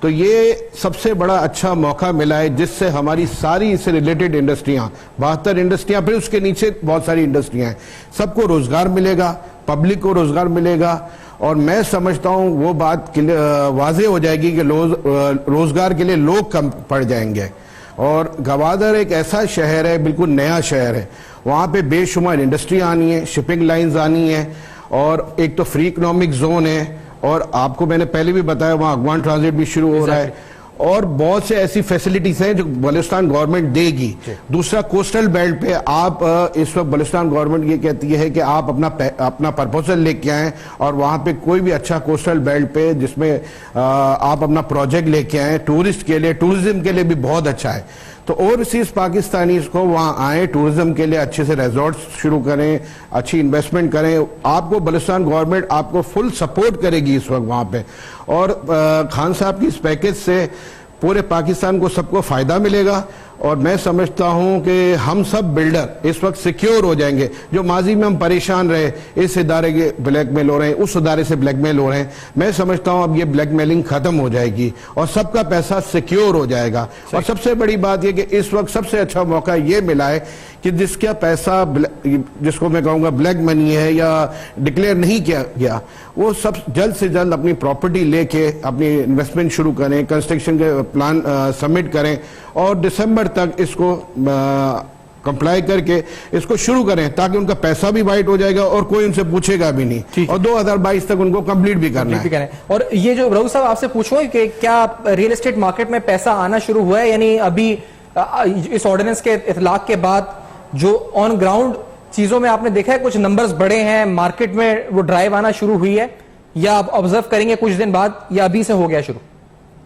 D: तो ये सबसे बड़ा अच्छा मौका मिला है जिससे हमारी सारी इससे रिलेटेड इंडस्ट्रियां, 72 इंडस्ट्रियां, फिर उसके नीचे बहुत सारी इंडस्ट्रियां हैं, सबको रोजगार मिलेगा, पब्लिक को रोजगार मिलेगा। और मैं समझता हूं वो बात वाजे हो जाएगी कि रोजगार के लिए लोग कम पड़ जाएंगे। और गवादर एक ऐसा शहर है, बिल्कुल नया शहर है, वहां पे बेशुमार इंडस्ट्री आनी है, शिपिंग लाइन्स आनी है, और एक तो फ्री इकोनॉमिक जोन है, और आपको मैंने पहले भी बताया वहां अगवान ट्रांजिट भी शुरू हो रहा है, और बहुत से ऐसी फैसिलिटीज हैं जो बलूचिस्तान गवर्नमेंट देगी। दूसरा, कोस्टल बेल्ट पे आप इस वक्त बलूचिस्तान गवर्नमेंट ये कहती है कि आप अपना प्रपोजल लेके आएं और वहां पे कोई भी अच्छा कोस्टल बेल्ट पे जिसमें आप अपना प्रोजेक्ट लेके आएं, टूरिस्ट के लिए, टूरिज्म के लिए भी बहुत अच्छा है। तो ओवरसीज पाकिस्तानी को वहां आए, टूरिज्म के लिए अच्छे से रिजॉर्ट्स शुरू करें, अच्छी इन्वेस्टमेंट करें, आपको बलूचिस्तान गवर्नमेंट आपको फुल सपोर्ट करेगी इस वक्त वहां पे। और खान साहब की इस पैकेज से पूरे पाकिस्तान को सबको फायदा मिलेगा, और मैं समझता हूं कि हम सब बिल्डर इस वक्त सिक्योर हो जाएंगे। जो माजी में हम परेशान रहे, इस इदारे के ब्लैकमेल हो रहे हैं, उस इदारे से ब्लैकमेल हो रहे हैं, मैं समझता हूं अब ये ब्लैकमेलिंग खत्म हो जाएगी और सबका पैसा सिक्योर हो जाएगा। और सबसे बड़ी बात यह कि इस वक्त सबसे अच्छा मौका ये मिला है कि जिसका पैसा जिसको मैं कहूंगा ब्लैक मनी है या डिक्लेयर नहीं किया गया, वो सब जल्द से जल्द अपनी प्रॉपर्टी लेके अपनी इन्वेस्टमेंट शुरू करें, कंस्ट्रक्शन के प्लान सबमिट करें, और दिसंबर तक इसको कंप्लाई करके इसको शुरू करें, ताकि उनका पैसा भी वाइट हो जाएगा और कोई उनसे पूछेगा भी नहीं, और 2022 तक उनको कंप्लीट भी करना है।
B: और ये जो रऊफ साहब आपसे पूछूं कि क्या रियल एस्टेट मार्केट में पैसा आना शुरू हुआ है, यानी अभी इस ऑर्डिनेंस के इतलाक के बाद जो ऑन ग्राउंड चीजों में आपने देखा है कुछ नंबर्स बड़े हैं, मार्केट में वो ड्राइव आना शुरू हुई है, या आप ऑब्जर्व करेंगे कुछ दिन बाद, या अभी से हो गया शुरू?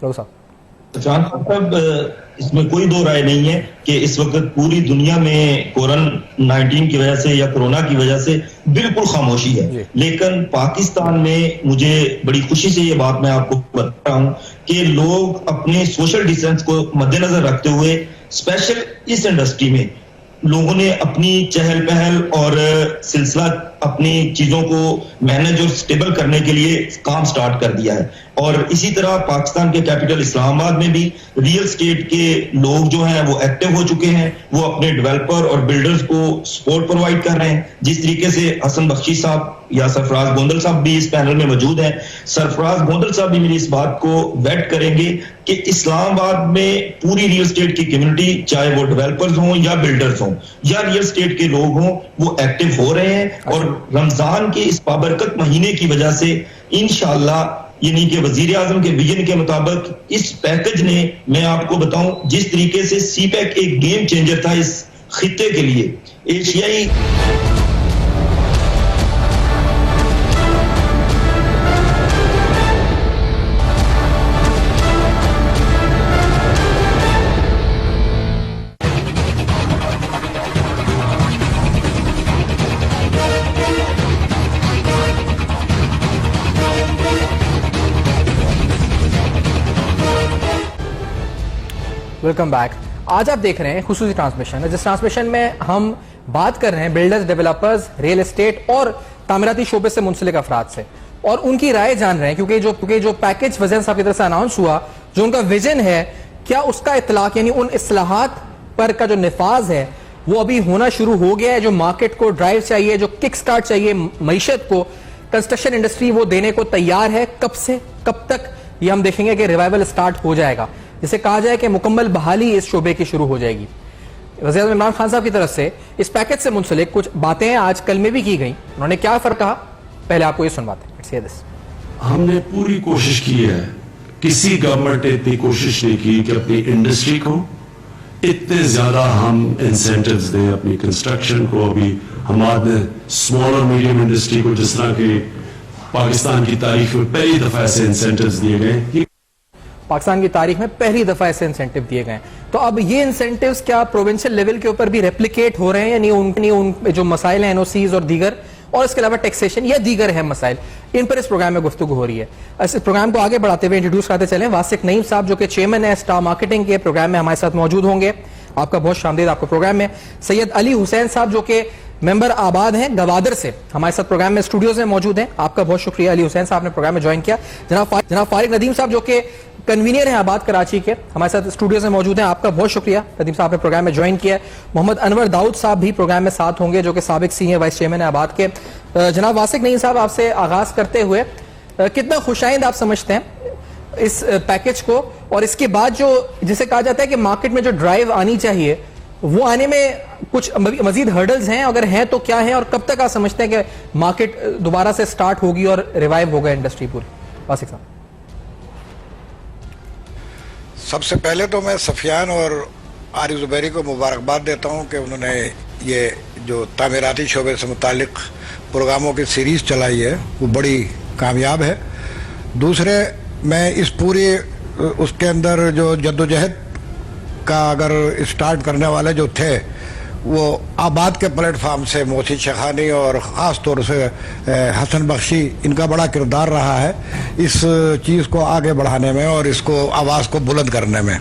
B: रऊफ साहब,
E: इसमें कोई दो राय नहीं है कि इस वक्त पूरी दुनिया में कोरोना-19 की वजह से या कोरोना की वजह से बिल्कुल खामोशी है, लेकिन पाकिस्तान में मुझे बड़ी खुशी से ये बात मैं आपको बता रहा हूं कि लोग अपने सोशल डिस्टेंस को मद्देनजर रखते हुए स्पेशल इस इंडस्ट्री में लोगों ने अपनी चहल पहल और सिलसिला अपनी चीजों को मैनेज और स्टेबल करने के लिए काम स्टार्ट कर दिया है। और इसी तरह पाकिस्तान के कैपिटल इस्लामाबाद में भी रियल एस्टेट के लोग जो हैं वो एक्टिव हो चुके हैं, वो अपने डेवलपर और बिल्डर्स को सपोर्ट प्रोवाइड कर रहे हैं। जिस तरीके से हसन बख्शी साहब या सरफराज गोंदल साहब भी इस पैनल में मौजूद हैं, सरफराज गोंदल साहब भी मेरी इस बात को वेट करेंगे कि इस्लामाबाद में पूरी रियल एस्टेट की कम्युनिटी, चाहे वो डेवलपर्स हों या बिल्डर्स हों या रियल एस्टेट के लोग हों, वो एक्टिव हो रहे हैं। और रमजान के इस बाबरकत महीने की वजह से इंशाअल्लाह, यानी कि वजीर आजम के विजन के मुताबिक इस पैकेज ने, मैं आपको बताऊं, जिस तरीके से सीपैक एक गेम चेंजर था इस खित्ते के लिए, एशियाई
B: वेलकम बैक। आज आप देख रहे हैं खुसूसी ट्रांसमिशन, जिस ट्रांसमिशन में हम बात कर रहे हैं बिल्डर्स, डेवलपर्स, रियल एस्टेट और तामीराती शोबे से मुंसलिक अफराद से, और उनकी राय जान रहे हैं, क्योंकि जो पैकेज वज़ीर साहब की तरफ से अनाउंस हुआ, जो उनका विजन है क्या उसका इतलाक यानी उन इस्लाहात पर का जो निफाज है वो अभी होना शुरू हो गया है? जो मार्केट को ड्राइव चाहिए, जो किक स्टार्ट चाहिए मईशत को, कंस्ट्रक्शन इंडस्ट्री वो देने को तैयार है? कब से कब तक ये हम देखेंगे कि रिवाइवल स्टार्ट हो जाएगा, जिसे कहा जाए कि मुकम्मल बहाली इस शोबे की शुरू हो जाएगी? वज़ीर आज़म इमरान खान साहब की तरफ से इस पैकेज से मुंसलिक कुछ बातें आज कल में भी की गई, उन्होंने क्या फर्क कहा, पहले आपको ये सुनवाते हैं।
G: हमने पूरी कोशिश की है, किसी गवर्नमेंट ने इतनी कोशिश नहीं की कि अपनी इंडस्ट्री को इतने ज्यादा हम इंसेंटिव्स दें, अपनी कंस्ट्रक्शन को। अभी हमारे स्मॉल और मीडियम इंडस्ट्री को जिस तरह के पाकिस्तान की तारीख में पहली दफा ऐसे इंसेंटिव्स दिए गए,
B: पाकिस्तान की तारीख में पहली दफा ऐसे इंसेंटिव दिए गए, तो अब ये इंसेंटिव्स क्या प्रोविंशियल लेवल के ऊपर भी रेप्लिकेट हो रहे हैं? यानी उन जो मसाइल हैं एनओसीज और दीगर, और इसके अलावा टैक्सेशन या दीगर है मसाइल, इन पर इस प्रोग्राम में गुफ्तगू हो रही है। इस प्रोग्राम को आगे बढ़ाते हुए इंट्रोड्यूस करते चलें वासिक नईम साहब, जो कि चेयरमैन है स्टार मार्केटिंग के, प्रोग्राम में हमारे साथ मौजूद होंगे। आपका बहुत शामदीद आपको प्रोग्राम में। सैयद अली हुसैन साहब, जो कि मेंबर आबाद हैं गवादर से, हमारे साथ प्रोग्राम में स्टूडियोज में मौजूद हैं। आपका बहुत शुक्रिया अली हुसैन साहब ने प्रोग्राम में ज्वाइन किया। जनाब फारिक नदीम साहब, जो कि कन्वीनियर हैं आबाद कराची के, हमारे साथ स्टूडियोज में मौजूद हैं। आपका बहुत शुक्रिया नदीम साहब ने प्रोग्राम में ज्वाइन किया। मोहम्मद अनवर दाऊद साहब भी प्रोग्राम में साथ होंगे, जो कि साबिक सीनियर वाइस चेयरमैन है आबाद के। जनाब वासिक नईम साहब, आपसे आगाज करते हुए कितना खुशाइंद आप समझते हैं इस पैकेज को, और इसके बाद जो जिसे कहा जाता है कि मार्केट में जो ड्राइव आनी चाहिए वो आने में कुछ मजीद हर्डल्स हैं? अगर हैं तो क्या है, और कब तक आप समझते हैं कि मार्केट दोबारा से स्टार्ट होगी और रिवाइव होगा इंडस्ट्री पूरी? वासिक साहब।
H: सबसे पहले तो मैं सफियान और आरिफ ज़ुबैरी को मुबारकबाद देता हूं कि उन्होंने ये जो तामीराती शोबे से मुतालिक प्रोग्रामों की सीरीज़ चलाई है वो बड़ी कामयाब है। दूसरे, मैं इस पूरी उसके अंदर जो जद्दोजहद का अगर स्टार्ट करने वाले जो थे वो आबाद के प्लेटफार्म से मोहसिन शेखानी और ख़ास तौर से हसन बख्शी, इनका बड़ा किरदार रहा है इस चीज़ को आगे बढ़ाने में और इसको आवाज़ को बुलंद करने में।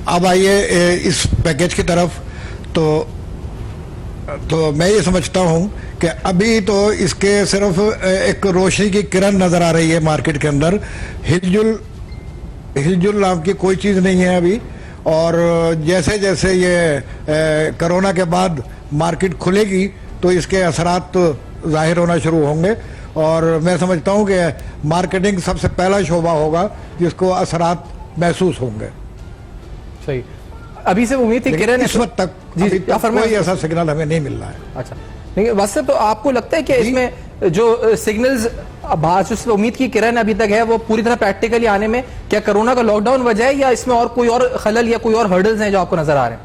H: अब आइए इस पैकेज की तरफ। तो मैं ये समझता हूँ कि अभी तो इसके सिर्फ एक रोशनी की किरण नज़र आ रही है मार्केट के अंदर। हिलजुल नाम की कोई चीज़ नहीं है अभी, और जैसे जैसे ये कोरोना के बाद मार्केट खुलेगी तो इसके असरात तो जाहिर होना शुरू होंगे, और मैं समझता हूँ कि मार्केटिंग सबसे पहला शोबा होगा जिसको असरात महसूस होंगे।
B: सही। अभी से उम्मीद थी किरण,
H: इस वक्त तक
B: जी
H: कोई ऐसा सिग्नल हमें नहीं मिल रहा है।
B: अच्छा, लेकिन वैसे तो आपको लगता है कि इसमें जो सिग्नल्स जिस उम्मीद की किरण अभी तक है वो पूरी तरह प्रैक्टिकली आने में क्या कोरोना का लॉकडाउन वजह है, या इसमें और कोई और खलल या कोई और हर्डल्स हैं जो आपको नजर आ रहे हैं?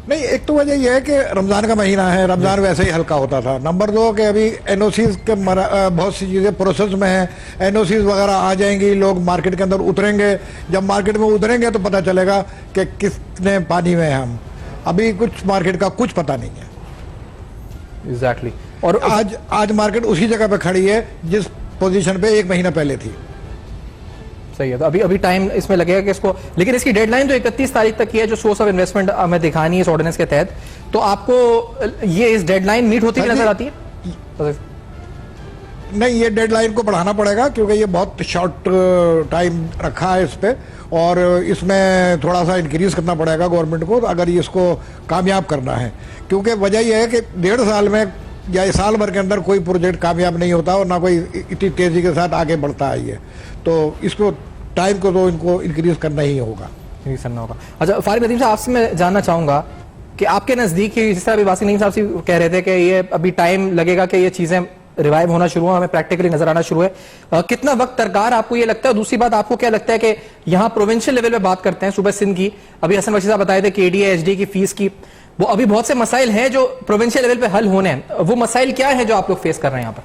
H: नहीं, एक तो वजह यह है कि रमज़ान का महीना है, रमज़ान वैसे ही हल्का होता था। नंबर 2 कि अभी एनओसीज के बहुत सी चीज़ें प्रोसेस में हैं, एनओसीज वगैरह आ जाएंगी, लोग मार्केट के अंदर उतरेंगे। जब मार्केट में उतरेंगे तो पता चलेगा कि कितने पानी में हम, अभी कुछ मार्केट का कुछ पता नहीं है।
B: एग्जैक्टली। और
H: आज मार्केट उसी जगह पे खड़ी है जिस पोजीशन पे 1 महीना पहले थी।
B: सही है, तो अभी टाइम इसमें लगेगा कि इसको, लेकिन इसकी डेडलाइन तो 31 तारीख तक की है जो सोर्स ऑफ इन्वेस्टमेंट हमें दिखानी है इस ऑर्डिनेंस के तहत। तो आपको ये इस डेडलाइन मीट होती हुई नजर आती है?
H: नहीं, ये डेडलाइन को बढ़ाना पड़ेगा क्योंकि ये बहुत शॉर्ट टाइम रखा है इस पे, और इसमें थोड़ा सा इंक्रीज करना पड़ेगा गवर्नमेंट को अगर इसको कामयाब करना है। क्योंकि वजह यह है कि 1.5 साल में या साल भर के अंदर कोई प्रोजेक्ट कामयाब नहीं होता और ना कोई इतनी तेजी के साथ आगे बढ़ता है ये। तो इसको टाइम को तो इनको इंक्रीज करना ही होगा।
B: अच्छा फारिक नदीम साहब, आपसे मैं जानना चाहूंगा कि आपके नजदीक, जिस तरह अभी वासिक नईम साहब से कह रहे थे कि ये अभी टाइम लगेगा कि ये चीजें रिवाइव होना शुरू हो, हमें प्रैक्टिकली नजर आना शुरू है, कितना वक्त दरकार आपको ये लगता है? दूसरी बात, आपको क्या लगता है कि यहाँ प्रोविंशियल लेवल पे बात करते हैं सूबा सिंध की, अभी हसन बख्शी साहब बताए थे केडीए एचडी की फीस की, वो अभी बहुत से मसाइल हैं जो प्रोविंशियल लेवल पे हल होने हैं, वो मसाइल क्या है जो आप लोग फेस कर रहे हैं यहाँ पर?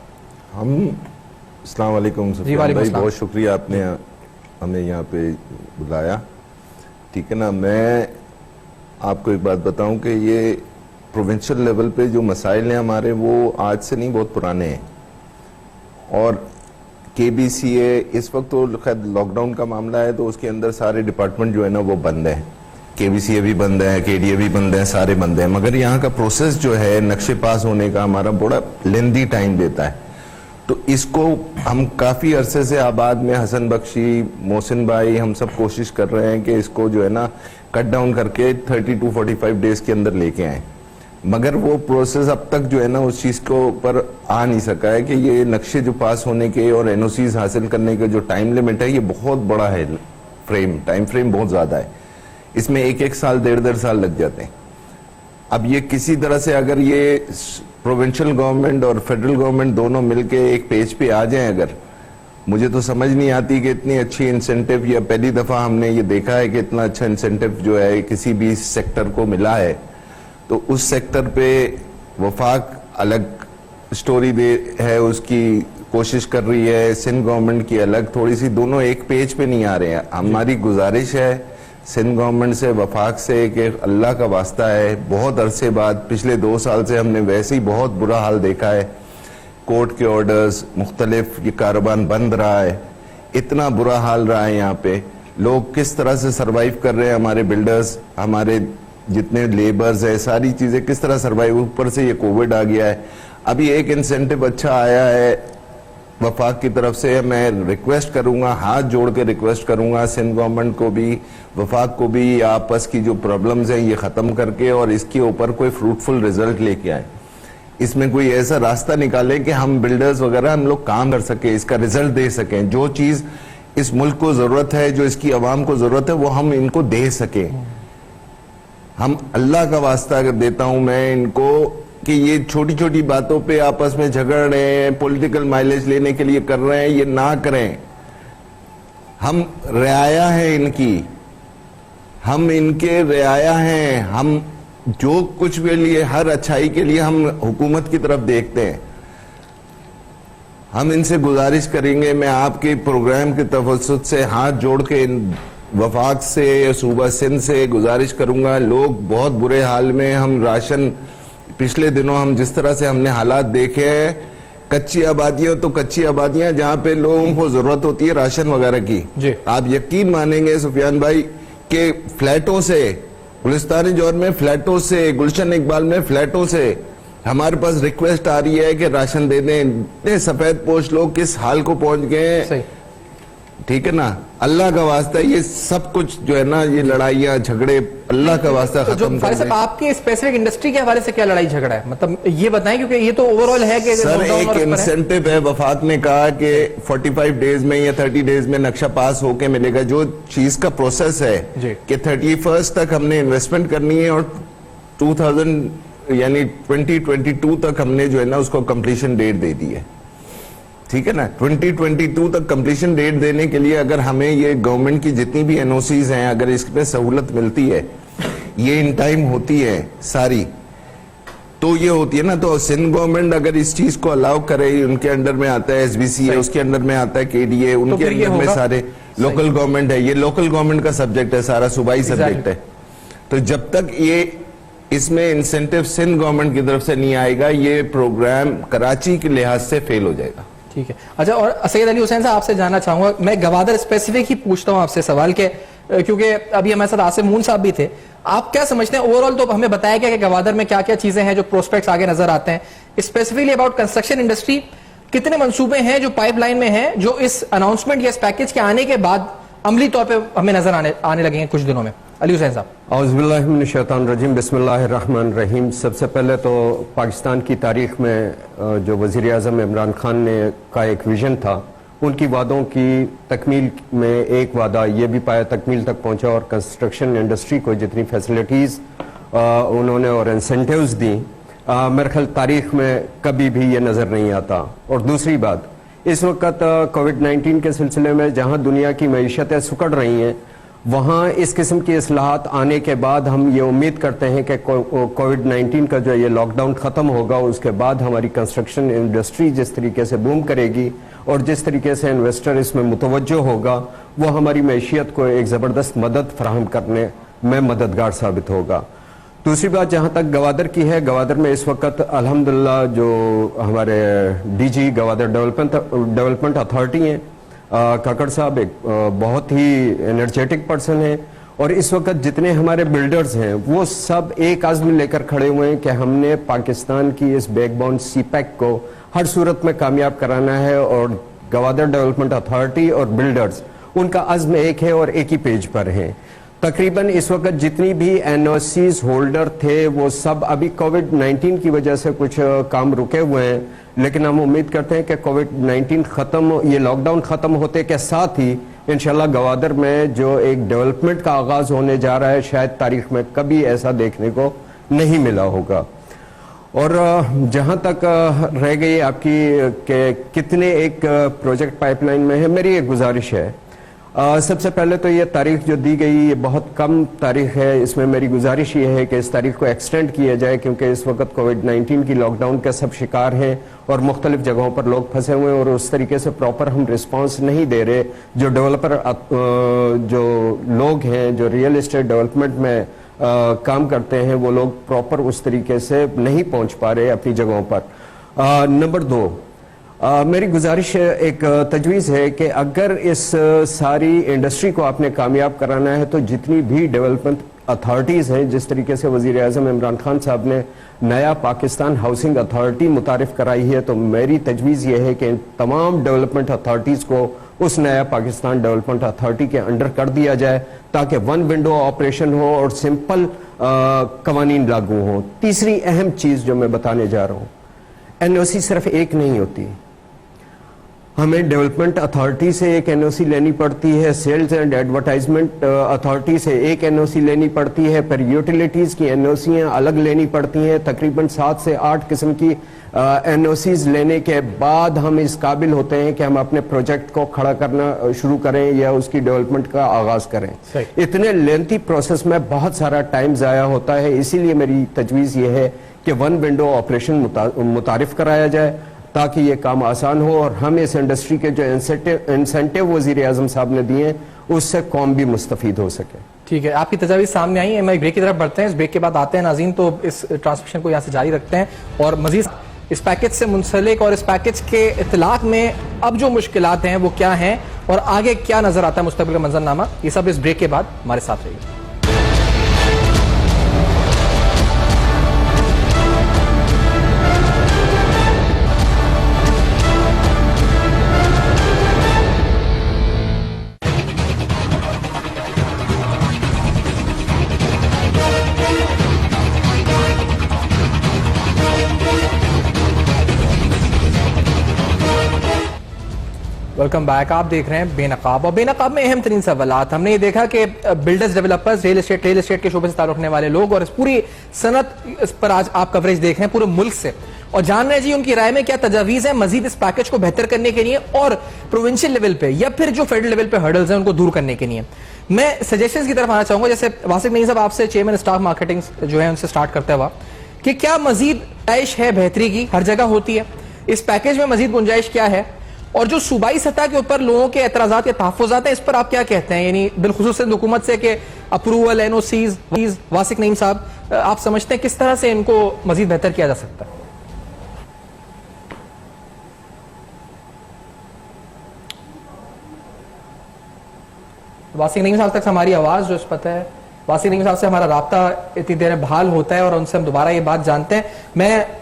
I: अस्सलाम वालेकुम भाई, बहुत शुक्रिया आपने हमें यहाँ पे बुलाया। ठीक है ना, मैं आपको एक बात बताऊं कि ये प्रोविंशियल लेवल पे जो मसाइल हैं हमारे, वो आज से नहीं, बहुत पुराने हैं। और केबीसीए इस वक्त तो खैर लॉकडाउन का मामला है तो उसके अंदर सारे डिपार्टमेंट जो है ना वो बंद हैं, केबीसीए भी बंद है, केडीए भी बंद है, सारे बंद हैं। मगर यहाँ का प्रोसेस जो है नक्शे पास होने का हमारा बड़ा लेंदी टाइम देता है। तो इसको हम काफी अरसे से आबाद में हसन बख्शी, मोहसिन भाई, हम सब कोशिश कर रहे हैं कि इसको जो है ना कट डाउन करके 30 to 45 डेज के अंदर लेके आए, मगर वो प्रोसेस अब तक जो है ना उस चीज को ऊपर आ नहीं सका है कि ये नक्शे जो पास होने के और एनओसीज हासिल करने के जो टाइम लिमिट है ये बहुत बड़ा है, टाइम फ्रेम बहुत ज्यादा है, इसमें एक साल 1.5 साल लग जाते हैं। अब ये किसी तरह से अगर ये प्रोविंशियल गवर्नमेंट और फेडरल गवर्नमेंट दोनों मिलके एक पेज पे आ जाएं, अगर, मुझे तो समझ नहीं आती कि इतनी अच्छी इंसेंटिव, या पहली दफा हमने ये देखा है कि इतना अच्छा इंसेंटिव जो है किसी भी सेक्टर को मिला है, तो उस सेक्टर पे वफाक अलग स्टोरी दे है, उसकी कोशिश कर रही है, सिंध गवर्नमेंट की अलग, थोड़ी सी दोनों एक पेज पे नहीं आ रहे हैं। हमारी गुजारिश है सिंध गवर्नमेंट से, वफाक से, कि अल्लाह का वास्ता है, बहुत अरसे बाद, पिछले 2 साल से हमने वैसे ही बहुत बुरा हाल देखा है, कोर्ट के ऑर्डर्स मुख्तलिफ, ये कारोबार बंद रहा है, इतना बुरा हाल रहा है यहाँ पे, लोग किस तरह से सरवाइव कर रहे हैं, हमारे बिल्डर्स, हमारे जितने लेबर्स है, सारी चीजें किस तरह सरवाइव, ऊपर से ये कोविड आ गया है। अभी एक इंसेंटिव अच्छा आया है वफाक की तरफ से, मैं रिक्वेस्ट करूंगा, हाथ जोड़ के रिक्वेस्ट करूंगा सिंध गवर्नमेंट को भी, वफाक को भी, आपस की जो प्रॉब्लम्स हैं ये खत्म करके और इसके ऊपर कोई फ्रूटफुल रिजल्ट लेके आए, इसमें कोई ऐसा रास्ता निकाले कि हम बिल्डर्स वगैरह हम लोग काम कर सके, इसका रिजल्ट दे सकें, जो चीज इस मुल्क को जरूरत है, जो इसकी आवाम को जरूरत है, वो हम इनको दे सके। हम अल्लाह का वास्ता देता हूं मैं इनको कि ये छोटी छोटी बातों पे आपस में झगड़ रहे हैं, पॉलिटिकल माइलेज लेने के लिए कर रहे हैं, ये ना करें। हम रियाया है इनकी, हम इनके रियाया हैं, हम जो कुछ भी लिए, हर अच्छाई के लिए हम हुकूमत की तरफ देखते हैं। हम इनसे गुजारिश करेंगे, मैं आपके प्रोग्राम के तवज्जुह से हाथ जोड़ के वफाक से, सूबा सिंध से गुजारिश करूंगा, लोग बहुत बुरे हाल में, हम राशन, पिछले दिनों हम जिस तरह से हमने हालात देखे हैं, कच्ची आबादियां तो कच्ची आबादियां जहां पे लोगों को जरूरत होती है राशन वगैरह की, आप यकीन मानेंगे सुफियान भाई के फ्लैटों से, गुलिस्तानी जौर में फ्लैटों से, गुलशन इकबाल में फ्लैटों से हमारे पास रिक्वेस्ट आ रही है कि राशन दे दें। सफेद पोश लोग किस हाल को पहुंच गए हैं, ठीक है ना, अल्लाह का वास्ता ये सब कुछ जो है ना, ये लड़ाइयाँ झगड़े अल्लाह का वास्ता खत्म कर दें।
B: आपके स्पेसिफिक इंडस्ट्री के हवाले से क्या लड़ाई झगड़ा है, मतलब ये बताएं, क्योंकि ये तो ओवरऑल है कि
I: सर एक इंसेंटिव है, वफाक ने कहा कि 45 डेज में या 30 डेज में नक्शा पास होके मिलेगा, जो चीज का प्रोसेस है कि 31 तक हमने इन्वेस्टमेंट करनी है और 2022 तक हमने जो है ना उसको कंप्लीशन डेट दे दी है, ठीक है ना। 2022 तक कंप्लीशन डेट देने के लिए अगर हमें ये गवर्नमेंट की जितनी भी एनओसीज हैं, अगर इसमें सहूलत मिलती है, ये इन टाइम होती है सारी, तो ये होती है ना, तो सिंध गवर्नमेंट अगर इस चीज को अलाउ करे, उनके अंडर में आता है एसबीसी है, उसके अंडर में आता है केडीए, उनके अंडर में सारे लोकल गवर्नमेंट है, ये लोकल गवर्नमेंट का सब्जेक्ट है, सारा सूबाई सब्जेक्ट है। तो जब तक ये इसमें इंसेंटिव सिंध गवर्नमेंट की तरफ से नहीं आएगा, ये प्रोग्राम कराची के लिहाज से फेल हो जाएगा।
B: ठीक है, अच्छा, और सैयद अली हुसैन साहब आपसे जानना चाहूंगा, मैं गवादर स्पेसिफिक ही पूछता हूं आपसे सवाल के, क्योंकि अभी हमारे साथ आसिम मून साहब भी थे, आप क्या समझते हैं ओवरऑल, तो हमें बताया गया कि गवादर में क्या क्या चीजें हैं जो प्रोस्पेक्ट्स आगे नजर आते हैं, स्पेसिफिकली अबाउट कंस्ट्रक्शन इंडस्ट्री, कितने मंसूबे हैं जो पाइपलाइन में हैं, जो इस अनाउंसमेंट या इस पैकेज के आने के बाद अमली तौर पर हमें नजर आने लगेंगे कुछ दिनों में? अली हुसैन साहब।
J: औज़ुबिल्लाहिमिनश्शैतानिर्रजीम, बिस्मिल्लाहिर्रहमानिर्रहीम। सबसे पहले तो पाकिस्तान की तारीख में जो वज़ीर आज़म इमरान खान ने का एक विजन था, उनकी वादों की तकमील में एक वादा ये भी पाया तकमील तक पहुंचा, और कंस्ट्रक्शन इंडस्ट्री को जितनी फैसिलिटीज़ उन्होंने और इंसेंटिव्स दी, मेरे ख्याल तारीख में कभी भी ये नज़र नहीं आता। और दूसरी बात, इस वक्त कोविड-19 के सिलसिले में जहाँ दुनिया की मईशतें सुकड़ रही हैं, वहाँ इस किस्म की इस्लाहात आने के बाद हम ये उम्मीद करते हैं कि कोविड-19 का जो ये लॉकडाउन ख़त्म होगा, उसके बाद हमारी कंस्ट्रक्शन इंडस्ट्री जिस तरीके से बूम करेगी और जिस तरीके से इन्वेस्टर इसमें मुतवज्जो होगा, वो हमारी मैशियत को एक ज़बरदस्त मदद फराहम करने में मददगार साबित होगा। दूसरी बात जहाँ तक गवादर की है, गवादर में इस वक्त अल्हम्दुलिल्लाह जो हमारे डीजी गवादर डेवलपमेंट अथॉरिटी हैं, काकड़ साहब एक बहुत ही एनर्जेटिक पर्सन है, और इस वक्त जितने हमारे बिल्डर्स हैं वो सब एक आज़म लेकर खड़े हुए हैं कि हमने पाकिस्तान की इस बैकबोन सीपैक को हर सूरत में कामयाब कराना है। और गवादर डेवलपमेंट अथॉरिटी और बिल्डर्स, उनका अज़्म एक है और एक ही पेज पर है। तकरीबन इस वक्त जितनी भी एनओसीज होल्डर थे वो सब अभी कोविड-19 की वजह से कुछ काम रुके हुए हैं, लेकिन हम उम्मीद करते हैं कि कोविड-19 खत्म, ये लॉकडाउन खत्म होते के साथ ही इंशाल्लाह गवादर में जो एक डेवलपमेंट का आगाज होने जा रहा है, शायद तारीख में कभी ऐसा देखने को नहीं मिला होगा। और जहां तक रह गई आपकी कि कितने एक प्रोजेक्ट पाइपलाइन में है, मेरी एक गुजारिश है, सबसे पहले तो ये तारीख जो दी गई ये बहुत कम तारीख है, इसमें मेरी गुजारिश ये है कि इस तारीख को एक्सटेंड किया जाए, क्योंकि इस वक्त कोविड-19 की लॉकडाउन के सब शिकार हैं और मुख्तलिफ जगहों पर लोग फंसे हुए हैं और उस तरीके से प्रॉपर हम रिस्पांस नहीं दे रहे। जो डेवलपर जो लोग हैं जो रियल एस्टेट डेवलपमेंट में काम करते हैं वो लोग प्रॉपर उस तरीके से नहीं पहुंच पा रहे अपनी जगहों पर। नंबर 2, मेरी गुजारिश एक तजवीज़ है कि अगर इस सारी इंडस्ट्री को आपने कामयाब कराना है तो जितनी भी डेवलपमेंट अथॉरिटीज़ हैं, जिस तरीके से वज़ीर आज़म इमरान खान साहब ने नया पाकिस्तान हाउसिंग अथॉरिटी मुतारिफ कराई है, तो मेरी तजवीज़ ये है कि इन तमाम डेवलपमेंट अथॉरिटीज़ को उस नया पाकिस्तान डेवलपमेंट अथॉरिटी के अंडर कर दिया जाए ताकि वन विंडो ऑपरेशन हो और सिंपल कवानीन लागू हो। तीसरी अहम चीज़ जो मैं बताने जा रहा हूँ, एनओसी सिर्फ एक नहीं होती, हमें डेवलपमेंट अथॉरिटी से एक एनओसी लेनी पड़ती है, सेल्स एंड एडवर्टाइजमेंट अथॉरिटी से एक एनओसी लेनी पड़ती है, फिर यूटिलिटीज़ की एनओसीयाँ अलग लेनी पड़ती हैं। तकरीबन 7 से 8 किस्म की एनओसीज लेने के बाद हम इस काबिल होते हैं कि हम अपने प्रोजेक्ट को खड़ा करना शुरू करें या उसकी डेवलपमेंट का आगाज़ करें। इतने लेंथी प्रोसेस में बहुत सारा टाइम ज़ाया होता है, इसीलिए मेरी तजवीज़ ये है कि वन विंडो ऑपरेशन मुतारिफ कराया जाए ताकि ये काम आसान हो और हम इस इंडस्ट्री के जो इंसेंटिव वज़ीर आज़म साहब ने दिए उससे कौम भी मुस्तफ़ीद हो सके।
B: ठीक है, आपकी तजावीज़ सामने आई है। मैं ब्रेक की तरफ बढ़ते हैं, इस ब्रेक के बाद आते हैं नाज़रीन, तो इस ट्रांसमिशन को यहाँ से जारी रखते हैं और मज़ीद इस पैकेज से मुंसलिक और इस पैकेज के इतलाक में अब जो मुश्किलात हैं वो क्या हैं और आगे क्या नजर आता है मुस्तकबिल का मंजरनामा, ये सब इस ब्रेक के बाद हमारे साथ रहिए। Welcome back. आप देख रहे हैं बेनकाब, और बेनकाब में अहम तरीन सवालात हमने ये देखा कि बिल्डर्स, डेवलपर्स, रियल एस्टेट के शोबे से ताल्लुक रखने वाले लोग और इस पूरी सनत इस पर आज आप कवरेज देख रहे हैं पूरे मुल्क से और जान रहे हैं जी उनकी राय में क्या तजावीज़ है मजीद इस पैकेज को बेहतर करने के लिए और प्रोविंशियल लेवल पे या फिर जो फेडरल लेवल पे हर्डल्स हैं उनको दूर करने के लिए। मैं सजेशंस की तरफ आना चाहूंगा, जैसे वासिक नईम साहब आपसे, चेयरमैन स्टाफ मार्केटिंग जो है उनसे स्टार्ट करते हुआ कि क्या मजीद गुंजाइश है बेहतरी की? हर जगह होती है, इस पैकेज में मजीद गुंजाइश क्या है? और जो सूबाई सतह के ऊपर लोगों के एतराजात या तहफ़्फ़ुज़ात हैं, इस पर आप क्या कहते हैं? यानी बिलखुसूस हुकूमत से कि अप्रूवल, एनओसीज, वासिक नईम साहब, आप समझते हैं किस तरह से इनको मजीद बेहतर किया जा सकता है? वासिक नईम साहब तक हमारी आवाज जो पता है, वासिक नईम साहब से हमारा राब्ता इतनी देर में बहाल होता है और उनसे हम दोबारा ये बात जानते हैं। मैं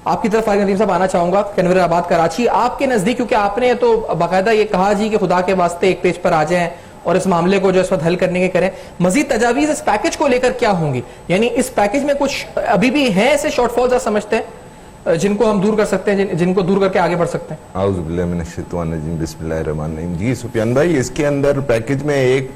B: आपकी तरफ फारिग नदीम साहब आना चाहूंगा, कन्वराबाद कराची, आपके नजदीक, क्योंकि आपने तो बाकायदा ये कहा जी कि खुदा के वास्ते एक पेज पर आ जाएं और इस मामले को जो इस वक्त हल करने के करें, मजीद तजावीज इस पैकेज को लेकर क्या होंगी? यानी इस पैकेज में कुछ अभी भी हैं ऐसे शॉर्टफॉल्स आप समझते हैं जिनको हम दूर कर सकते हैं, जिनको दूर करके आगे बढ़ सकते हैं?
I: बिस्मिल्लाहिर्रहमानिर्रहीम। जी सुफियान भाई, इसके अंदर पैकेज में एक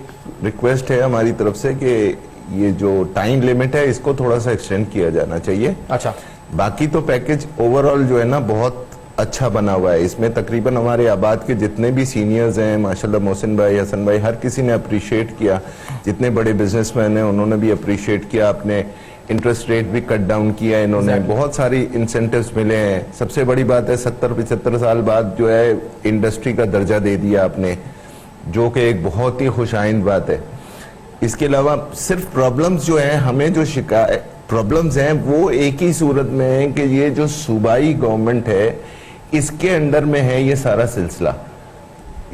I: रिक्वेस्ट है हमारी तरफ से कि ये जो टाइम लिमिट है इसको थोड़ा सा एक्सटेंड किया जाना चाहिए।
B: अच्छा,
I: बाकी तो पैकेज ओवरऑल जो है ना बहुत अच्छा बना हुआ है। इसमें तकरीबन हमारे आबाद के जितने भी सीनियर्स हैं माशाल्लाह, मोहसिन भाई, हसन भाई, हर किसी ने अप्रिशिएट किया। जितने बड़े बिजनेसमैन हैं उन्होंने भी अप्रिशिएट किया। आपने इंटरेस्ट रेट भी कट डाउन किया इन्होंने, बहुत सारी इंसेंटिव्स मिले हैं। सबसे बड़ी बात है 70-75 साल बाद जो है इंडस्ट्री का दर्जा दे दिया आपने, जो कि एक बहुत ही खुशाइंद बात है। इसके अलावा सिर्फ प्रॉब्लम्स जो है, हमें जो शिकायत प्रॉब्लम्स हैं वो एक ही सूरत में है कि ये जो सूबाई गवर्नमेंट है इसके अंडर में है ये सारा सिलसिला।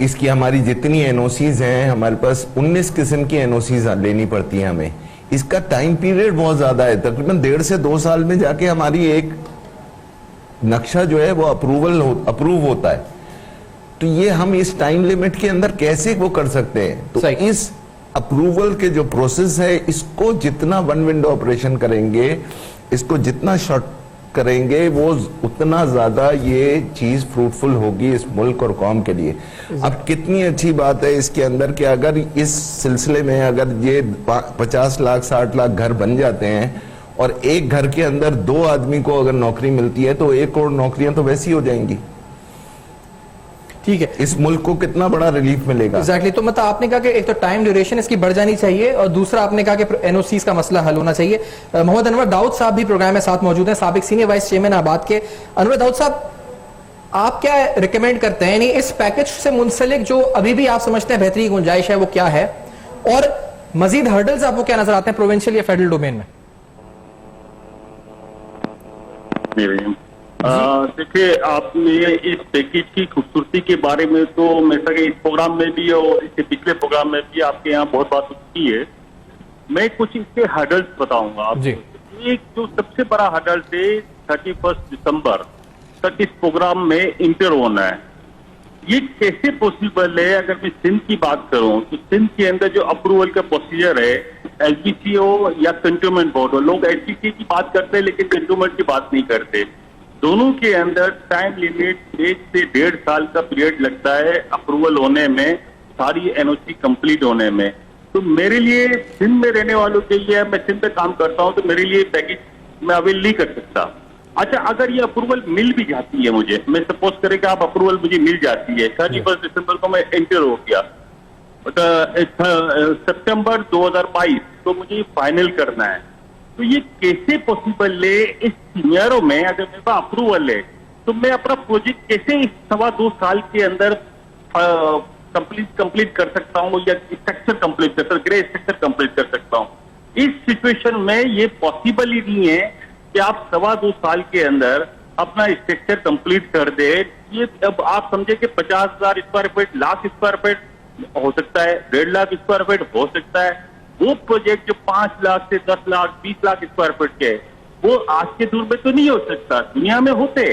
I: इसकी हमारी जितनी एनओसीज हैं, हमारे पास 19 किस्म की एनओसीज लेनी पड़ती हैं हमें। इसका टाइम पीरियड बहुत ज्यादा है, तकरीबन 1.5 से 2 साल में जाके हमारी एक नक्शा जो है वो अप्रूव होता है, तो ये हम इस टाइम लिमिट के अंदर कैसे वो कर सकते हैं? तो इस अप्रूवल के जो प्रोसेस है, इसको जितना वन विंडो ऑपरेशन करेंगे, इसको जितना शॉर्ट करेंगे, वो उतना ज्यादा ये चीज फ्रूटफुल होगी इस मुल्क और कौम के लिए। अब कितनी अच्छी बात है इसके अंदर कि अगर इस सिलसिले में अगर ये 50 लाख 60 लाख घर बन जाते हैं और एक घर के अंदर 2 आदमी को अगर नौकरी मिलती है तो 1 करोड़ नौकरियां तो वैसी हो जाएंगी।
B: ठीक है,
I: इस मुल्क को कितना बड़ा रिलीफ मिलेगा।
B: एग्जैक्टली। तो मतलब आपने कहा कि एक तो टाइम ड्यूरेशन इसकी बढ़ जानी चाहिए और दूसरा आपने कहा कि एनओसीज का मसला हल होना चाहिए। मोहम्मद अनवर दाऊद साहब भी प्रोग्राम में साथ मौजूद हैं, साबिक सीनियर वाइस चेयरमैन आबाद के। अनवर दाऊद साहब, आप क्या रिकमेंड करते हैं, यानी इस पैकेज से मुंसलिक जो अभी भी आप समझते हैं बेहतरी की गुंजाइश है वो क्या है, और मजीद हर्डल्स आपको क्या नजर आते हैं प्रोविंशियल या फेडरल डोमेन में?
F: देखिए, आपने इस पैकेज की खूबसूरती के बारे में तो मैं सके इस प्रोग्राम में भी और इसके पिछले प्रोग्राम में भी आपके यहाँ बहुत बात की है। मैं कुछ इसके हर्डल्स बताऊंगा आपको। एक जो सबसे बड़ा हर्डल है 31 दिसंबर तक इस प्रोग्राम में इंटर होना है। ये कैसे पॉसिबल है? अगर मैं सिंध की बात करूं तो सिंध के अंदर जो अप्रूवल का प्रोसीजर है, एसबीसीओ या कंटोनमेंट बोर्ड, लोग एसबीसी की बात करते हैं लेकिन कंटोनमेंट की बात नहीं करते। दोनों के अंदर टाइम लिमिट 1 से 1.5 साल का पीरियड लगता है अप्रूवल होने में, सारी एनओसी कंप्लीट होने में। तो मेरे लिए सिंध में रहने वालों के लिए, मैं सिंध में काम करता हूं तो मेरे लिए पैकेज मैं अवेल नहीं कर सकता। अच्छा, अगर ये अप्रूवल मिल भी जाती है मुझे, मैं सपोज करें कि आप अप्रूवल मुझे मिल जाती है, 31 दिसंबर को मैं एंटर हो गया, सितंबर 2022 तो मुझे फाइनल करना है। तो ये कैसे पॉसिबल है? इस सिनेरियो में अगर मेरे पास अप्रूवल है तो मैं अपना प्रोजेक्ट कैसे इस 2.25 साल के अंदर कंप्लीट कर सकता हूँ, या स्ट्रक्चर कंप्लीट कर सकता हूँ, ग्रे स्ट्रक्चर कंप्लीट कर सकता हूँ? इस सिचुएशन में ये पॉसिबल ही नहीं है कि आप 2.25 साल के अंदर अपना स्ट्रक्चर कंप्लीट कर दे। ये अब आप समझे कि 50,000 square feet, lakh square feet हो सकता है, 1.5 लाख स्क्वायर फीट हो सकता है। वो प्रोजेक्ट जो 5 लाख से 10 लाख 20 लाख स्क्वायर फीट के, वो आज के दौर में तो नहीं हो सकता। दुनिया में होते,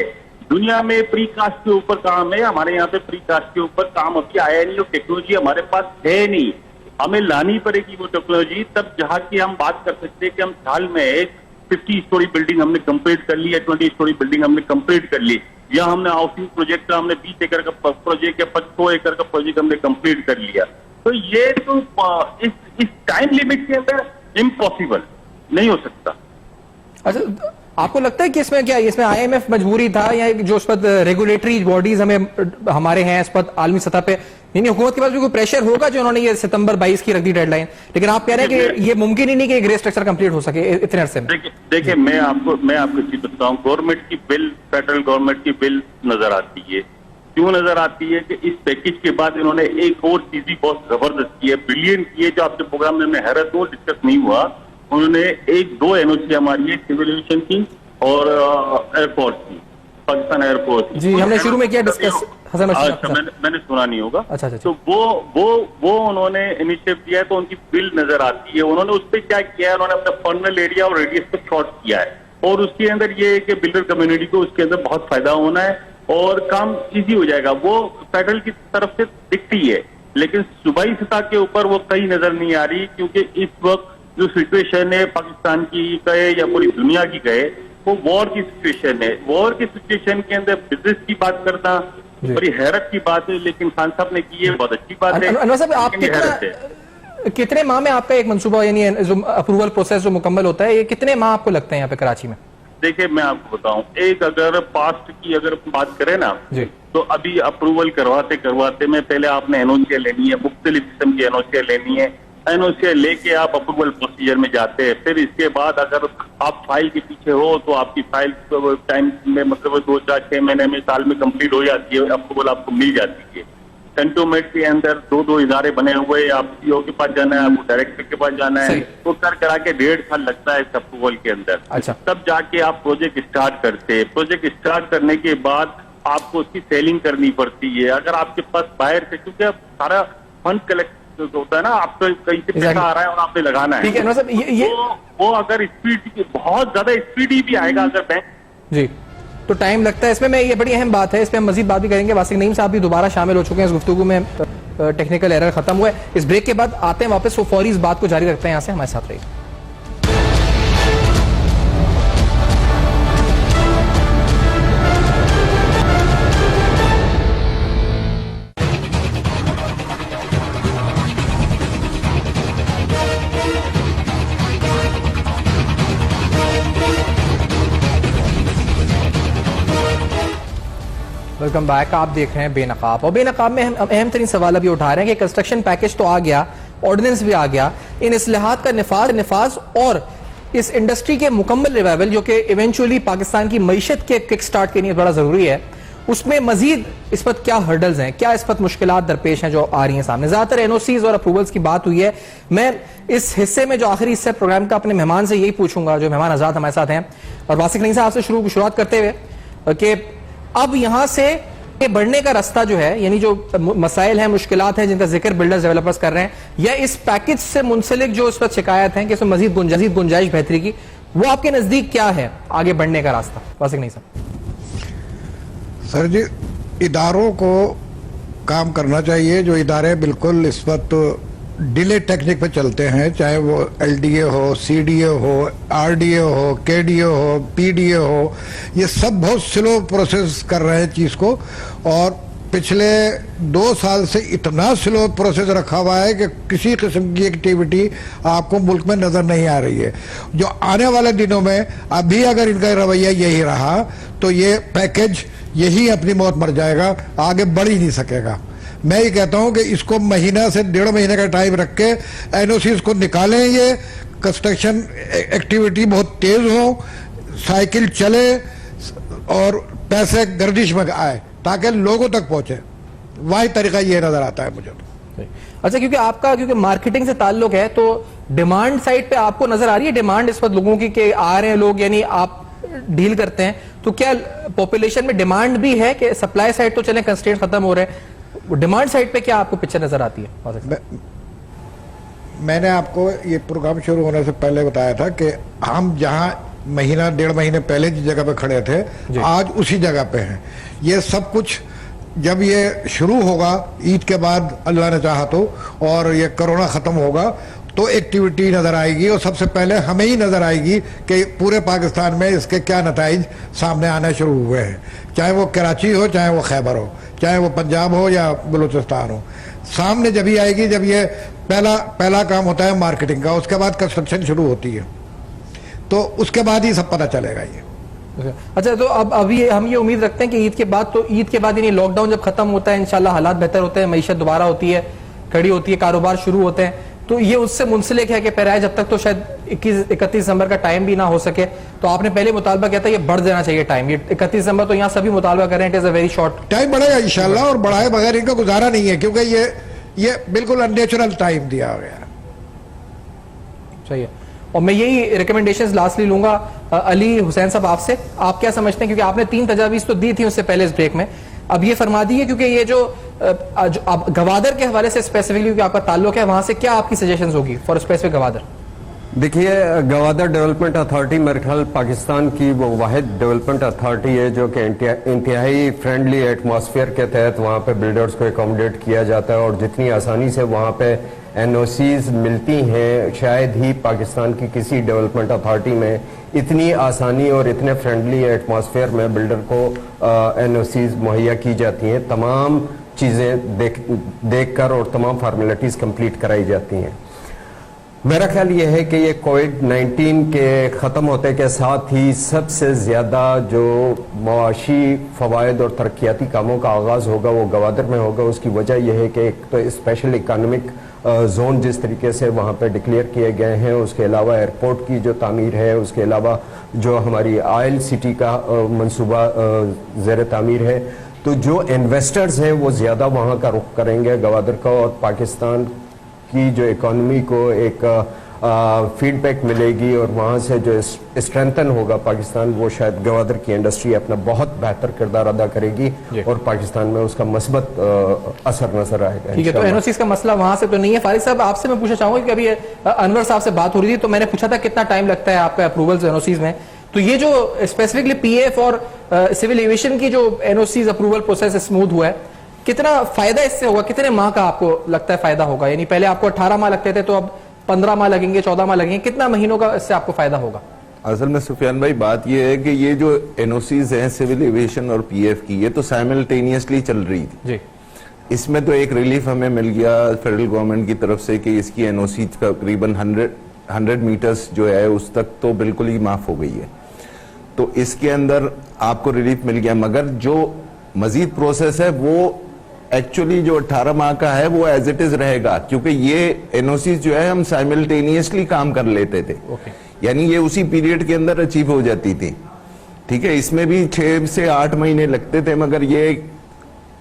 F: दुनिया में प्री कास्ट के ऊपर काम है, हमारे यहाँ पे प्री कास्ट के ऊपर काम अभी आया नहीं, और टेक्नोलॉजी हमारे पास है नहीं, हमें लानी पड़ेगी वो टेक्नोलॉजी। तब जहाँ की हम बात कर सकते हैं कि हम साल में एक 50 स्टोरी बिल्डिंग हमने कंप्लीट कर ली है, 20 स्टोरी बिल्डिंग हमने कंप्लीट कर ली, या हमने हाउसिंग प्रोजेक्ट का हमने 20 एकड़ का प्रोजेक्ट या 100 एकड़ का प्रोजेक्ट हमने कंप्लीट कर लिया। तो ये तो इस टाइम लिमिट के अंदर इम्पॉसिबल नहीं हो सकता।
B: अच्छा, आपको लगता है कि इसमें क्या, इसमें आईएमएफ मजबूरी था, या जो उस पर रेगुलेटरी बॉडीज हमारे हैं इस पर आलमी सतह पे, यानी हुकूमत के पास भी कोई प्रेशर होगा जो उन्होंने ये सितंबर 22 की रख दी डेडलाइन, लेकिन आप कह रहे हैं कि ये मुमकिन ही नहीं कि ग्रे स्ट्रक्चर कंप्लीट हो सके इतने अरसे में?
F: देखिए, मैं आपको चीज बताता हूँ, गवर्नमेंट की बिल, फेडरल गवर्नमेंट की बिल नजर आती है। क्यों नजर आती है? कि इस पैकेज के बाद इन्होंने एक और चीज भी बहुत जबरदस्त की है, ब्रिलियंट की है, जो आपके प्रोग्राम में हमने हैरत हो डिस्कस नहीं हुआ। उन्होंने 1-2 एनओसी हमारी है, सिविल एविएशन की और एयरफोर्स की, पाकिस्तान एयरफोर्स।
B: जी, हमने शुरू में किया डिस्कस।
F: मैंने सुना नहीं होगा।
B: अच्छा।
F: तो वो उन्होंने इनिशिएटिव दिया है, तो उनकी बिल नजर आती है। उन्होंने उस पर क्या किया है, उन्होंने अपना फर्नल एरिया और रेडियस को शॉर्ट किया है, और उसके अंदर ये है कि बिल्डर कम्युनिटी को उसके अंदर बहुत फायदा होना है और काम इजी हो जाएगा। वो फेडरल की तरफ से दिखती है, लेकिन सूबाई सतह के ऊपर वो कहीं नजर नहीं आ रही, क्योंकि इस वक्त जो सिचुएशन है पाकिस्तान की कहे या पूरी दुनिया की कहे, वो वॉर की सिचुएशन है। वॉर की सिचुएशन के अंदर बिजनेस की बात करना बड़ी हैरत की बात है, लेकिन खान साहब ने की है, बहुत अच्छी बात है।
B: अनवर साहब, आप कितने माह में आपका एक मंसूबा, यानी जो अप्रूवल प्रोसेस जो मुकम्मल होता है, ये कितने माह आपको लगते हैं यहाँ पे कराची में?
F: देखिए, मैं आपको बताऊं, एक अगर पास्ट की अगर बात करें ना, तो अभी अप्रूवल करवाते में पहले आपने एनओसी लेनी है, मुख्तलिफ किस्म की एनओसी लेनी है। एनओसी लेके आप अप्रूवल प्रोसीजर में जाते हैं, फिर इसके बाद अगर आप फाइल के पीछे हो तो आपकी फाइल टाइम में मतलब 2, 4, 6 महीने में, साल में कंप्लीट हो जाती है, अप्रूवल आपको मिल जाती है। कंटोनमेंट के अंदर 2 इदारे बने हुए, आप सीओ के पास जाना है, आपको डायरेक्टर के पास जाना है, तो करा के 1.5 साल लगता है इस अप्रूवल के अंदर।
B: अच्छा।
F: तब जाके आप प्रोजेक्ट स्टार्ट करते हैं। प्रोजेक्ट स्टार्ट करने के बाद आपको उसकी सेलिंग करनी पड़ती है। अगर आपके पास बाहर से, क्योंकि अब सारा फंड कलेक्ट होता है ना, आपको कहीं से पैसा आ रहा है और आपने लगाना है,
B: ठीक है
F: वो अगर स्पीड, बहुत ज्यादा स्पीड ही भी आएगा अगर बैंक
B: जी तो टाइम लगता है इसमें। ये बड़ी अहम बात है, इस पर हम मजीद बात भी करेंगे। वासिक नईम साहब भी दोबारा शामिल हो चुके हैं इस गुफ्तगू में, टेक्निकल एरर खत्म हुआ है। इस ब्रेक के बाद आते हैं वापस, वो फौरी इस बात को जारी रखते हैं। यहाँ से हमारे साथ रहिए। Welcome back. आप देख रहे हैं बेनकाब, और बेनकाब में हम अहम तरीन सवाल अभी उठा रहे हैं कि कंस्ट्रक्शन पैकेज तो आ गया, ऑर्डिनेंस भी आ गया, इन इस्लाहात का निफाज और इस इंडस्ट्री के मुकम्मल रिवाइवल जो कि इवेंचुअली पाकिस्तान की मईशत के किक स्टार्ट के लिए बड़ा जरूरी है, उसमें मजीद इस वक्त क्या हर्डल्स हैं, क्या इस वक्त मुश्किलात दरपेश हैं जो आ रही हैं सामने। ज्यादातर एनओसीज और अप्रूवल्स की बात हुई है। मैं इस हिस्से में जो आखिरी हिस्से प्रोग्राम का अपने मेहमान से यही पूछूंगा, जो मेहमान आजाद हमारे साथ हैं, और वासिक नईम साहब से शुरुआत करते हुए कि अब यहां से बढ़ने का रास्ता जो है, यानी जो मसाइल हैं, मुश्किलात हैं जिनका जिक्र बिल्डर्स डेवलपर्स कर रहे हैं, या इस पैकेज से मुंसलिक जो इस वक्त शिकायत है कि इसमें मजीद गुंजाइश बेहतरी की, वो आपके नजदीक क्या है आगे बढ़ने का रास्ता? वासिक नहीं साहब।
H: सर जी, इदारों को काम करना चाहिए। जो इदारे बिल्कुल इस वक्त डिले टेक्निक पे चलते हैं, चाहे वो एलडीए हो, सीडीए हो, आरडीए हो, केडीए हो, पीडीए हो, ये सब बहुत स्लो प्रोसेस कर रहे हैं चीज़ को, और पिछले 2 साल से इतना स्लो प्रोसेस रखा हुआ है कि किसी किस्म की एक्टिविटी आपको मुल्क में नज़र नहीं आ रही है। जो आने वाले दिनों में अभी अगर इनका रवैया यही रहा तो ये पैकेज यही अपनी मौत मर जाएगा, आगे बढ़ ही नहीं सकेगा। मैं ये कहता हूं कि इसको महीना से 1.5 महीने का टाइम रख के एनओसीज को निकालें, ये कंस्ट्रक्शन एक्टिविटी बहुत तेज हो, साइकिल चले और पैसे गर्दिश में आए ताकि लोगों तक पहुंचे। वही तरीका ये नजर आता है मुझे।
B: अच्छा, क्योंकि मार्केटिंग से ताल्लुक है, तो डिमांड साइड पे आपको नजर आ रही है डिमांड इस वक्त लोगों की कि आ रहे हैं लोग, यानी आप डील करते हैं, तो क्या पॉपुलेशन में डिमांड भी है कि सप्लाई साइड तो चले कंस्ट्रेंट खत्म हो रहे हैं, डिमांड साइड पे क्या आपको पिक्चर नजर आती है?
H: मैंने आपको ये प्रोग्राम शुरू होने से पहले बताया था कि हम जहां महीना 1.5 महीने पहले जिस जगह पे खड़े थे, आज उसी जगह पे हैं। ये सब कुछ जब ये शुरू होगा ईद के बाद, अल्लाह ने चाहा तो, और ये कोरोना खत्म होगा तो एक्टिविटी नजर आएगी, और सबसे पहले हमें ही नजर आएगी कि पूरे पाकिस्तान में इसके क्या नताइज सामने आने शुरू हुए हैं, चाहे वो कराची हो, चाहे वो खैबर हो, चाहे वो पंजाब हो या बलूचिस्तान हो। सामने जब ही आएगी जब ये पहला काम होता है मार्केटिंग का, उसके बाद कंस्ट्रक्शन शुरू होती है, तो उसके बाद ही सब पता चलेगा ये।
B: अच्छा, तो अब अभी हम ये उम्मीद रखते हैं कि ईद के बाद यानी लॉकडाउन जब खत्म होता है, इंशाल्लाह हालात बेहतर होते हैं, मईशत दोबारा होती है, खड़ी होती है, कारोबार शुरू होते हैं, तो ये उससे मुंसलिक है कि पैराए जब तक तो शायद 31 दिसंबर का टाइम भी ना हो सके, तो आपने पहले मुतालबा किया था ये बढ़ जाना चाहिए टाइम, ये 31 दिसंबर तो यहाँ सभी मुतालबा कर रहे हैं, it is a very short
H: time, बढ़ेगा इंशाल्लाह, और बढ़ाए बगैर इनका गुजारा नहीं है, क्योंकि ये बिल्कुल अननेचुरल टाइम दिया गया।
B: सही है, और मैं यही रिकमेंडेशंस लास्टली लूंगा अली हुसैन साहब आपसे, आप क्या समझते हैं, क्योंकि आपने 3 तजावीज तो दी थी उससे पहले इस ब्रेक में, अब ये फरमा दी है, क्योंकि ये जो आप गवादर के हवाले से स्पेसिफिकली क्योंकि आपका ताल्लुक है वहां से, क्या आपकी सजेशंस होगी फॉर स्पेसिफिक गवादर?
J: देखिए, गवादर डेवलपमेंट अथॉरिटी मेरे ख्याल पाकिस्तान की वो वाहिद डेवलपमेंट अथॉरिटी है जो कि इंतहाई फ्रेंडली एटमॉस्फेयर के तहत वहाँ पे बिल्डर्स को एकोमोडेट किया जाता है, और जितनी आसानी से वहाँ पे एनओसीज मिलती हैं, शायद ही पाकिस्तान की किसी डेवलपमेंट अथॉरिटी में इतनी आसानी और इतने फ्रेंडली एटमॉस्फेयर में बिल्डर को एनओसीज मुहैया की जाती हैं, तमाम चीज़ें देख कर और तमाम फार्मेलिटीज़ कंप्लीट कराई जाती हैं। मेरा ख्याल ये है कि ये कोविड-19 के ख़त्म होते के साथ ही सबसे ज़्यादा जो मुआशी फ़वायद और तरक्याती कामों का आगाज़ होगा वो गवादर में होगा। उसकी वजह यह है कि एक तो स्पेशल इकॉनमिक जोन जिस तरीके से वहाँ पे डिक्लेयर किए गए हैं, उसके अलावा एयरपोर्ट की जो तामीर है, उसके अलावा जो हमारी ऑयल सिटी का मंसूबा ज़ेर तामीर है, तो जो इन्वेस्टर्स हैं वो ज़्यादा वहाँ का रुख करेंगे गवादर का, और पाकिस्तान की जो इकॉनमी को एक फीडबैक मिलेगी और वहाँ से जो स्ट्रेंथन होगा पाकिस्तान, वो शायद गवादर की इंडस्ट्री अपना बहुत बेहतर किरदार अदा करेगी और पाकिस्तान में उसका मस्बत असर नजर आएगा।
B: ठीक है, तो एनओसीज का मसला वहाँ से तो नहीं है। फारिक साहब, आपसे मैं पूछना चाहूँगा कि अभी अनवर साहब से बात हो रही थी तो मैंने पूछा था कितना टाइम लगता है आपका अप्रूवल्स एनओसीज में, तो ये जो स्पेसिफिकली पीएफ और सिविल एविएशन की जो एनओसीज अप्रूवल प्रोसेस स्मूथ हुआ है, कितना फायदा इससे होगा, कितने माह का आपको लगता है फायदा होगा? यानी पहले आपको 18 माह लगते थे, तो अब 15 माह लगेंगे, 14 माह लगेंगे, कितना महीनों का इससे आपको फायदा होगा?
I: असल में सुफियान भाई बात यह है कि ये जो एनओसीज हैं सिविल एविएशन और पीएफ की, ये तो साइमल्टेनियसली चल रही थी जी। इसमें तो एक रिलीफ हमें मिल गया फेडरल गवर्नमेंट की तरफ से कि इसकी एनओसी का करीबन 100 मीटर्स जो है उस तक तो बिल्कुल ही माफ हो गई है, तो इसके अंदर आपको रिलीफ मिल गया। मगर जो मजीद प्रोसेस है वो एक्चुअली जो 18 माह का है वो एज इट इज रहेगा, क्योंकि ये एनओसी जो है हम साइमल्टेनियसली काम कर लेते थे, यानी ये उसी पीरियड के अंदर अचीव हो जाती थी। ठीक है, इसमें भी 6 से 8 महीने लगते थे, मगर ये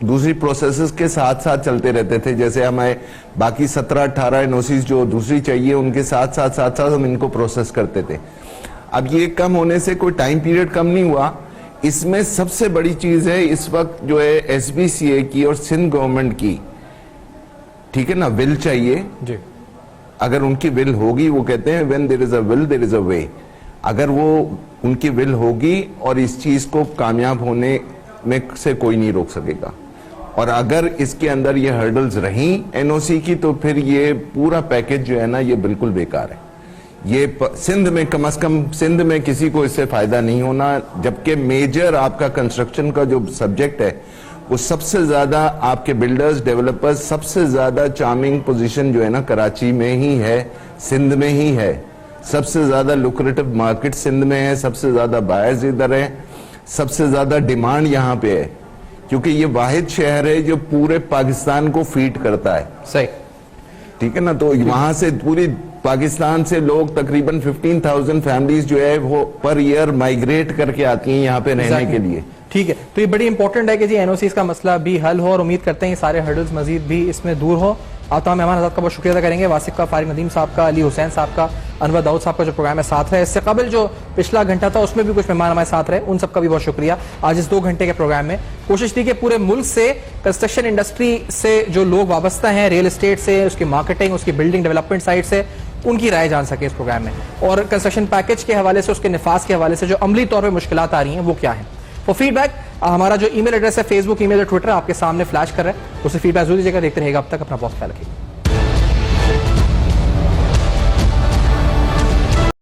I: दूसरी प्रोसेसेस के साथ साथ चलते रहते थे। जैसे हमें बाकी 17-18 एनओसीज जो दूसरी चाहिए उनके साथ साथ हम इनको प्रोसेस करते थे। अब ये कम होने से कोई टाइम पीरियड कम नहीं हुआ। इसमें सबसे बड़ी चीज है इस वक्त जो है एसबीसीए की और सिंध गवर्नमेंट की, ठीक है ना, विल चाहिए जी। अगर उनकी विल होगी, वो कहते हैं when there is a will there is a way, अगर वो उनकी विल होगी और इस चीज को कामयाब होने में से कोई नहीं रोक सकेगा। और अगर इसके अंदर ये हर्डल्स रही एनओसी की, तो फिर ये पूरा पैकेज जो है ना ये बिल्कुल बेकार है। ये सिंध में कम से कम सिंध में किसी को इससे फायदा नहीं होना, जबकि मेजर आपका कंस्ट्रक्शन का जो सब्जेक्ट है वो सबसे ज्यादा आपके बिल्डर्स डेवलपर्स सबसे ज्यादा चार्मिंग पोजीशन जो है ना कराची में ही है, सिंध में ही है। सबसे ज्यादा लुक्रेटिव मार्केट सिंध में है, सबसे ज्यादा बायर्स इधर है, सबसे ज्यादा डिमांड यहाँ पे है, क्योंकि ये वाहिद शहर है जो पूरे पाकिस्तान को फीड करता है।
B: सही,
I: ठीक है ना। तो वहां से पूरी पाकिस्तान से लोग तकरीबन 15,000 फैमिलीज जो है वो पर ईयर माइग्रेट करके आती हैं यहाँ पे रहने के लिए।
B: ठीक है, तो ये बड़ी इंपॉर्टेंट है कि जी एनओसीज का मसला भी हल हो, और उम्मीद करते हैं ये सारे हर्डल्स मजीद भी इसमें दूर हो। आप तमाम मेहमान हज़रात का बहुत शुक्रिया अदा करेंगे, वासिफ का, फारिक नदीम साहब का, अली हुसैन साहब का, अनवर दाऊद साहब का जो प्रोग्राम है साथ रहे। इससे कबल जो पिछला घंटा था उसमें भी कुछ मेहमान हमारे साथ रहे, उन सबका भी बहुत शुक्रिया। आज इस 2 घंटे के प्रोग्राम में कोशिश थी कि पूरे मुल्क से कंस्ट्रक्शन इंडस्ट्री से जो लोग वाबस्ता हैं, रियल एस्टेट से, उसकी मार्केटिंग, उसकी बिल्डिंग डेवलपमेंट साइड से, उनकी राय जान सके इस प्रोग्राम में, और कंस्ट्रक्शन पैकेज के हवाले से, उसके निफाज के हवाले से जो अमली तौर पर मुश्किलात आ रही हैं वो क्या है। फॉर फीडबैक हमारा जो ईमेल एड्रेस है फेसबुक, ईमेल और ट्विटर आपके सामने फ्लैश कर रहा है, उससे फीडबैक जरूर दीजिएगा। देखते रहेगा, अब तक अपना बहुत ख्याल रखिए।